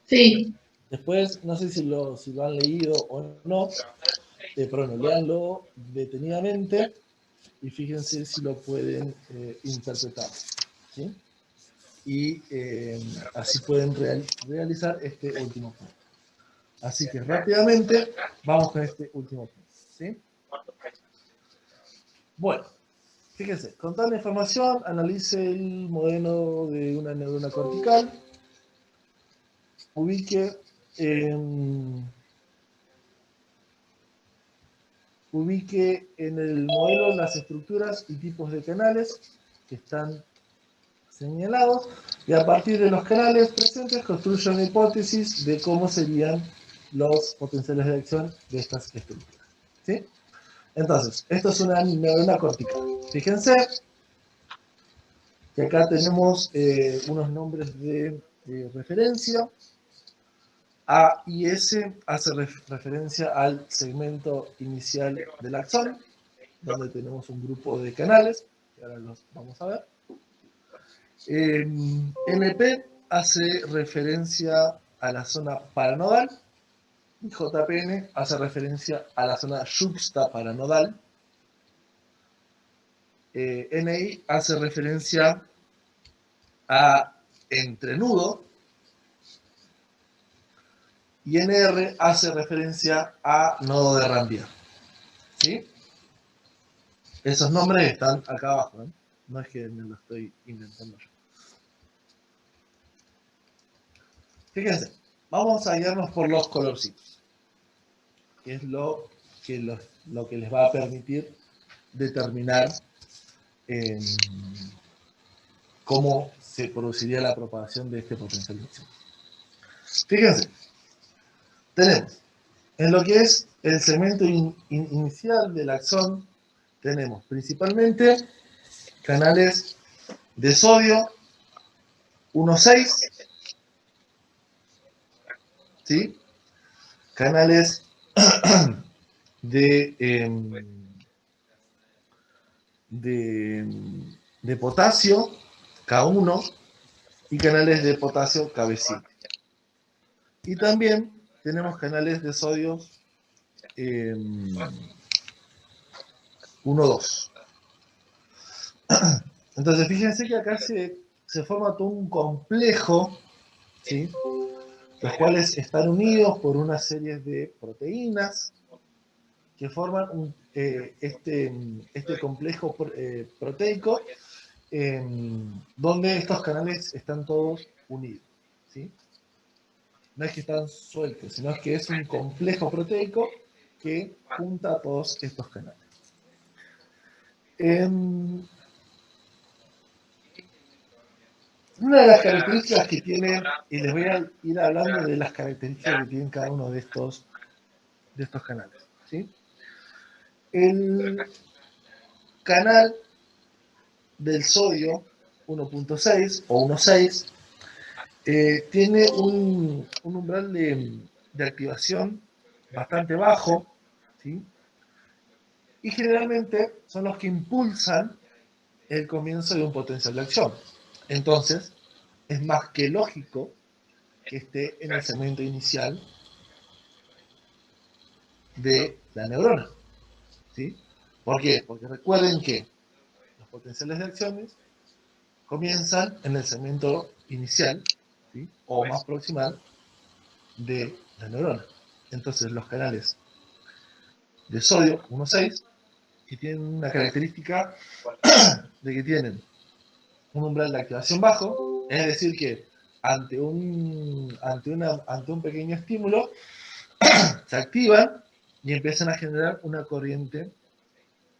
Sí. Después, no sé si lo han leído o no, pero bueno, léanlo detenidamente y fíjense si lo pueden interpretar. ¿Sí? Y así pueden realizar este último punto. Así que rápidamente vamos con este último punto. ¿Sí? Bueno, fíjense, con tal información analice el modelo de una neurona cortical, ubique en el modelo las estructuras y tipos de canales que están señalados y a partir de los canales presentes construye una hipótesis de cómo serían los potenciales de acción de estas estructuras. ¿Sí? Entonces, esto es una neurona cortical. Fíjense que acá tenemos unos nombres de referencia. A y S hace referencia al segmento inicial del axón, donde tenemos un grupo de canales, que ahora los vamos a ver. NP hace referencia a la zona paranodal, y JPN hace referencia a la zona yuxtaparanodal. NI hace referencia a entrenudo, y NR hace referencia a nodo de Rambier. ¿Sí? Esos nombres están acá abajo, ¿eh? No es que me lo estoy inventando yo. Fíjense, vamos a guiarnos por los colorcitos, que es lo que les va a permitir determinar cómo se produciría la propagación de este potencial de acción. Fíjense, tenemos en lo que es el segmento inicial del axón, tenemos principalmente canales de sodio 1,6, ¿sí? Canales de potasio K1 y canales de potasio KB7. Y también tenemos canales de sodio 1,2. Entonces, fíjense que acá se forma todo un complejo, ¿sí? Los cuales están unidos por una serie de proteínas que forman este complejo proteico, donde estos canales están todos unidos, ¿sí? No es que están sueltos, sino que es un complejo proteico que junta a todos estos canales. Una de las características que tienen, y les voy a ir hablando de las características que tienen cada uno de estos canales, ¿sí? El canal del sodio 1.6 o 1.6 tiene un umbral de activación bastante bajo, ¿sí? Y generalmente son los que impulsan el comienzo de un potencial de acción. Entonces, es más que lógico que esté en el segmento inicial de la neurona, ¿sí? ¿Por qué? Porque recuerden que los potenciales de acciones comienzan en el segmento inicial, ¿sí? O más proximal de la neurona. Entonces, los canales de sodio 1.6 que tienen una característica de que tienen un umbral de activación bajo, es decir que ante un pequeño estímulo se activan y empiezan a generar una corriente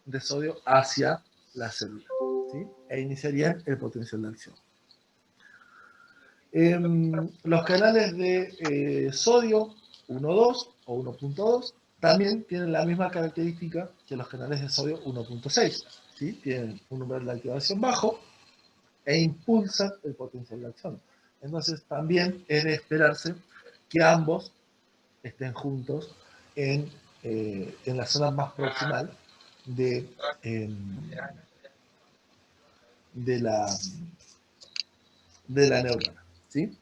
de sodio hacia la célula, ¿sí? E iniciarían el potencial de acción. Los canales de sodio 1.2 o 1.2 también tienen la misma característica que los canales de sodio 1.6, ¿sí? Tienen un umbral de activación bajo e impulsan el potencial de acción. Entonces también es de esperarse que ambos estén juntos en la zona más proximal de la neurona, ¿sí?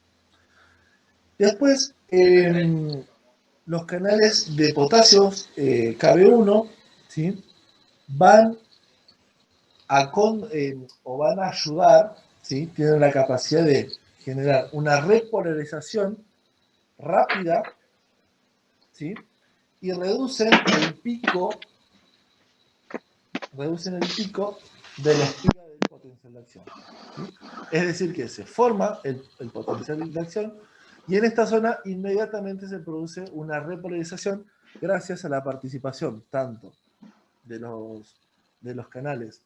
Después, los canales de potasio KB1, ¿sí? van a ayudar, ¿sí? Tienen la capacidad de generar una repolarización rápida, ¿sí? Y reducen el pico de la espiga del potencial de acción, ¿sí? Es decir, que se forma el potencial de acción y en esta zona inmediatamente se produce una repolarización gracias a la participación tanto de los canales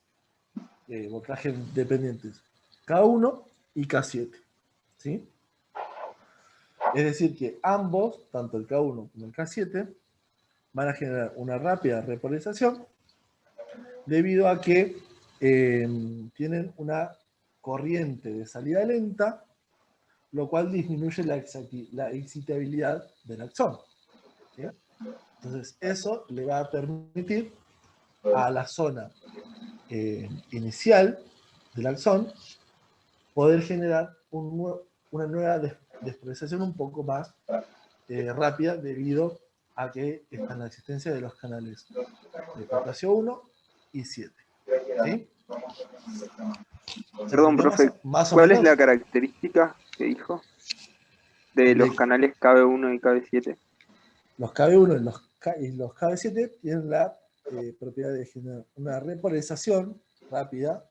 de voltaje dependientes K1 y K7, ¿sí? Es decir, que ambos, tanto el K1 como el K7, van a generar una rápida repolarización debido a que tienen una corriente de salida lenta, lo cual disminuye la excitabilidad del axón, ¿sí? Entonces, eso le va a permitir a la zona inicial del axón poder generar una nueva despolarización un poco más rápida debido a que está en la existencia de los canales de potasio 1 y 7. ¿Sí? Perdón, profe, ¿cuál es la característica que dijo de los canales KB1 y KB7? Los KB1 y los KB7 tienen la propiedad de generar una repolarización rápida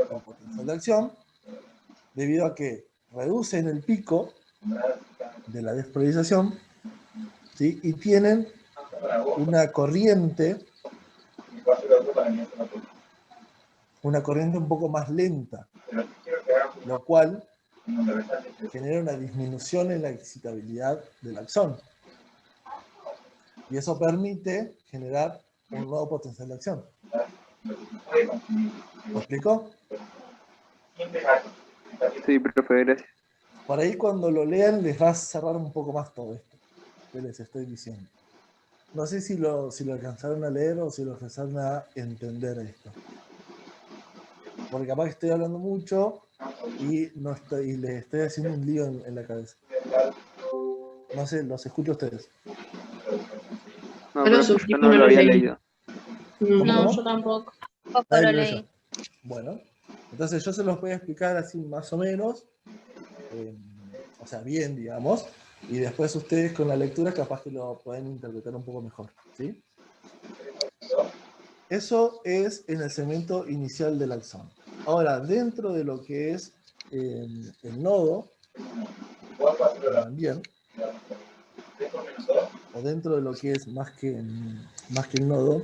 con potencial de acción debido a que reducen el pico de la despolarización, ¿sí? Y tienen una corriente un poco más lenta, lo cual genera una disminución en la excitabilidad del axón. Y eso permite generar un nuevo potencial de acción. ¿Me explico? Sí, profe, gracias. Por ahí cuando lo lean les va a cerrar un poco más todo esto que les estoy diciendo. No sé si lo alcanzaron a leer o si lo alcanzaron a entender esto. Porque capaz que estoy hablando mucho y les estoy haciendo un lío en la cabeza. No sé, los escucho a ustedes. No, profe, yo no lo había leído. No, yo tampoco. Tampoco lo leí. Bueno, entonces yo se los voy a explicar así más o menos, o sea, bien, digamos, y después ustedes con la lectura capaz que lo pueden interpretar un poco mejor, ¿sí? Eso es en el segmento inicial del axón. Ahora, dentro de lo que es el nodo, también, o dentro de lo que es más que el nodo,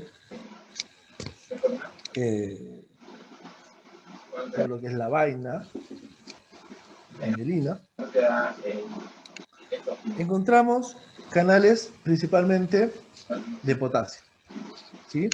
de lo que es la vaina, la mielina, encontramos canales principalmente de potasio, ¿sí?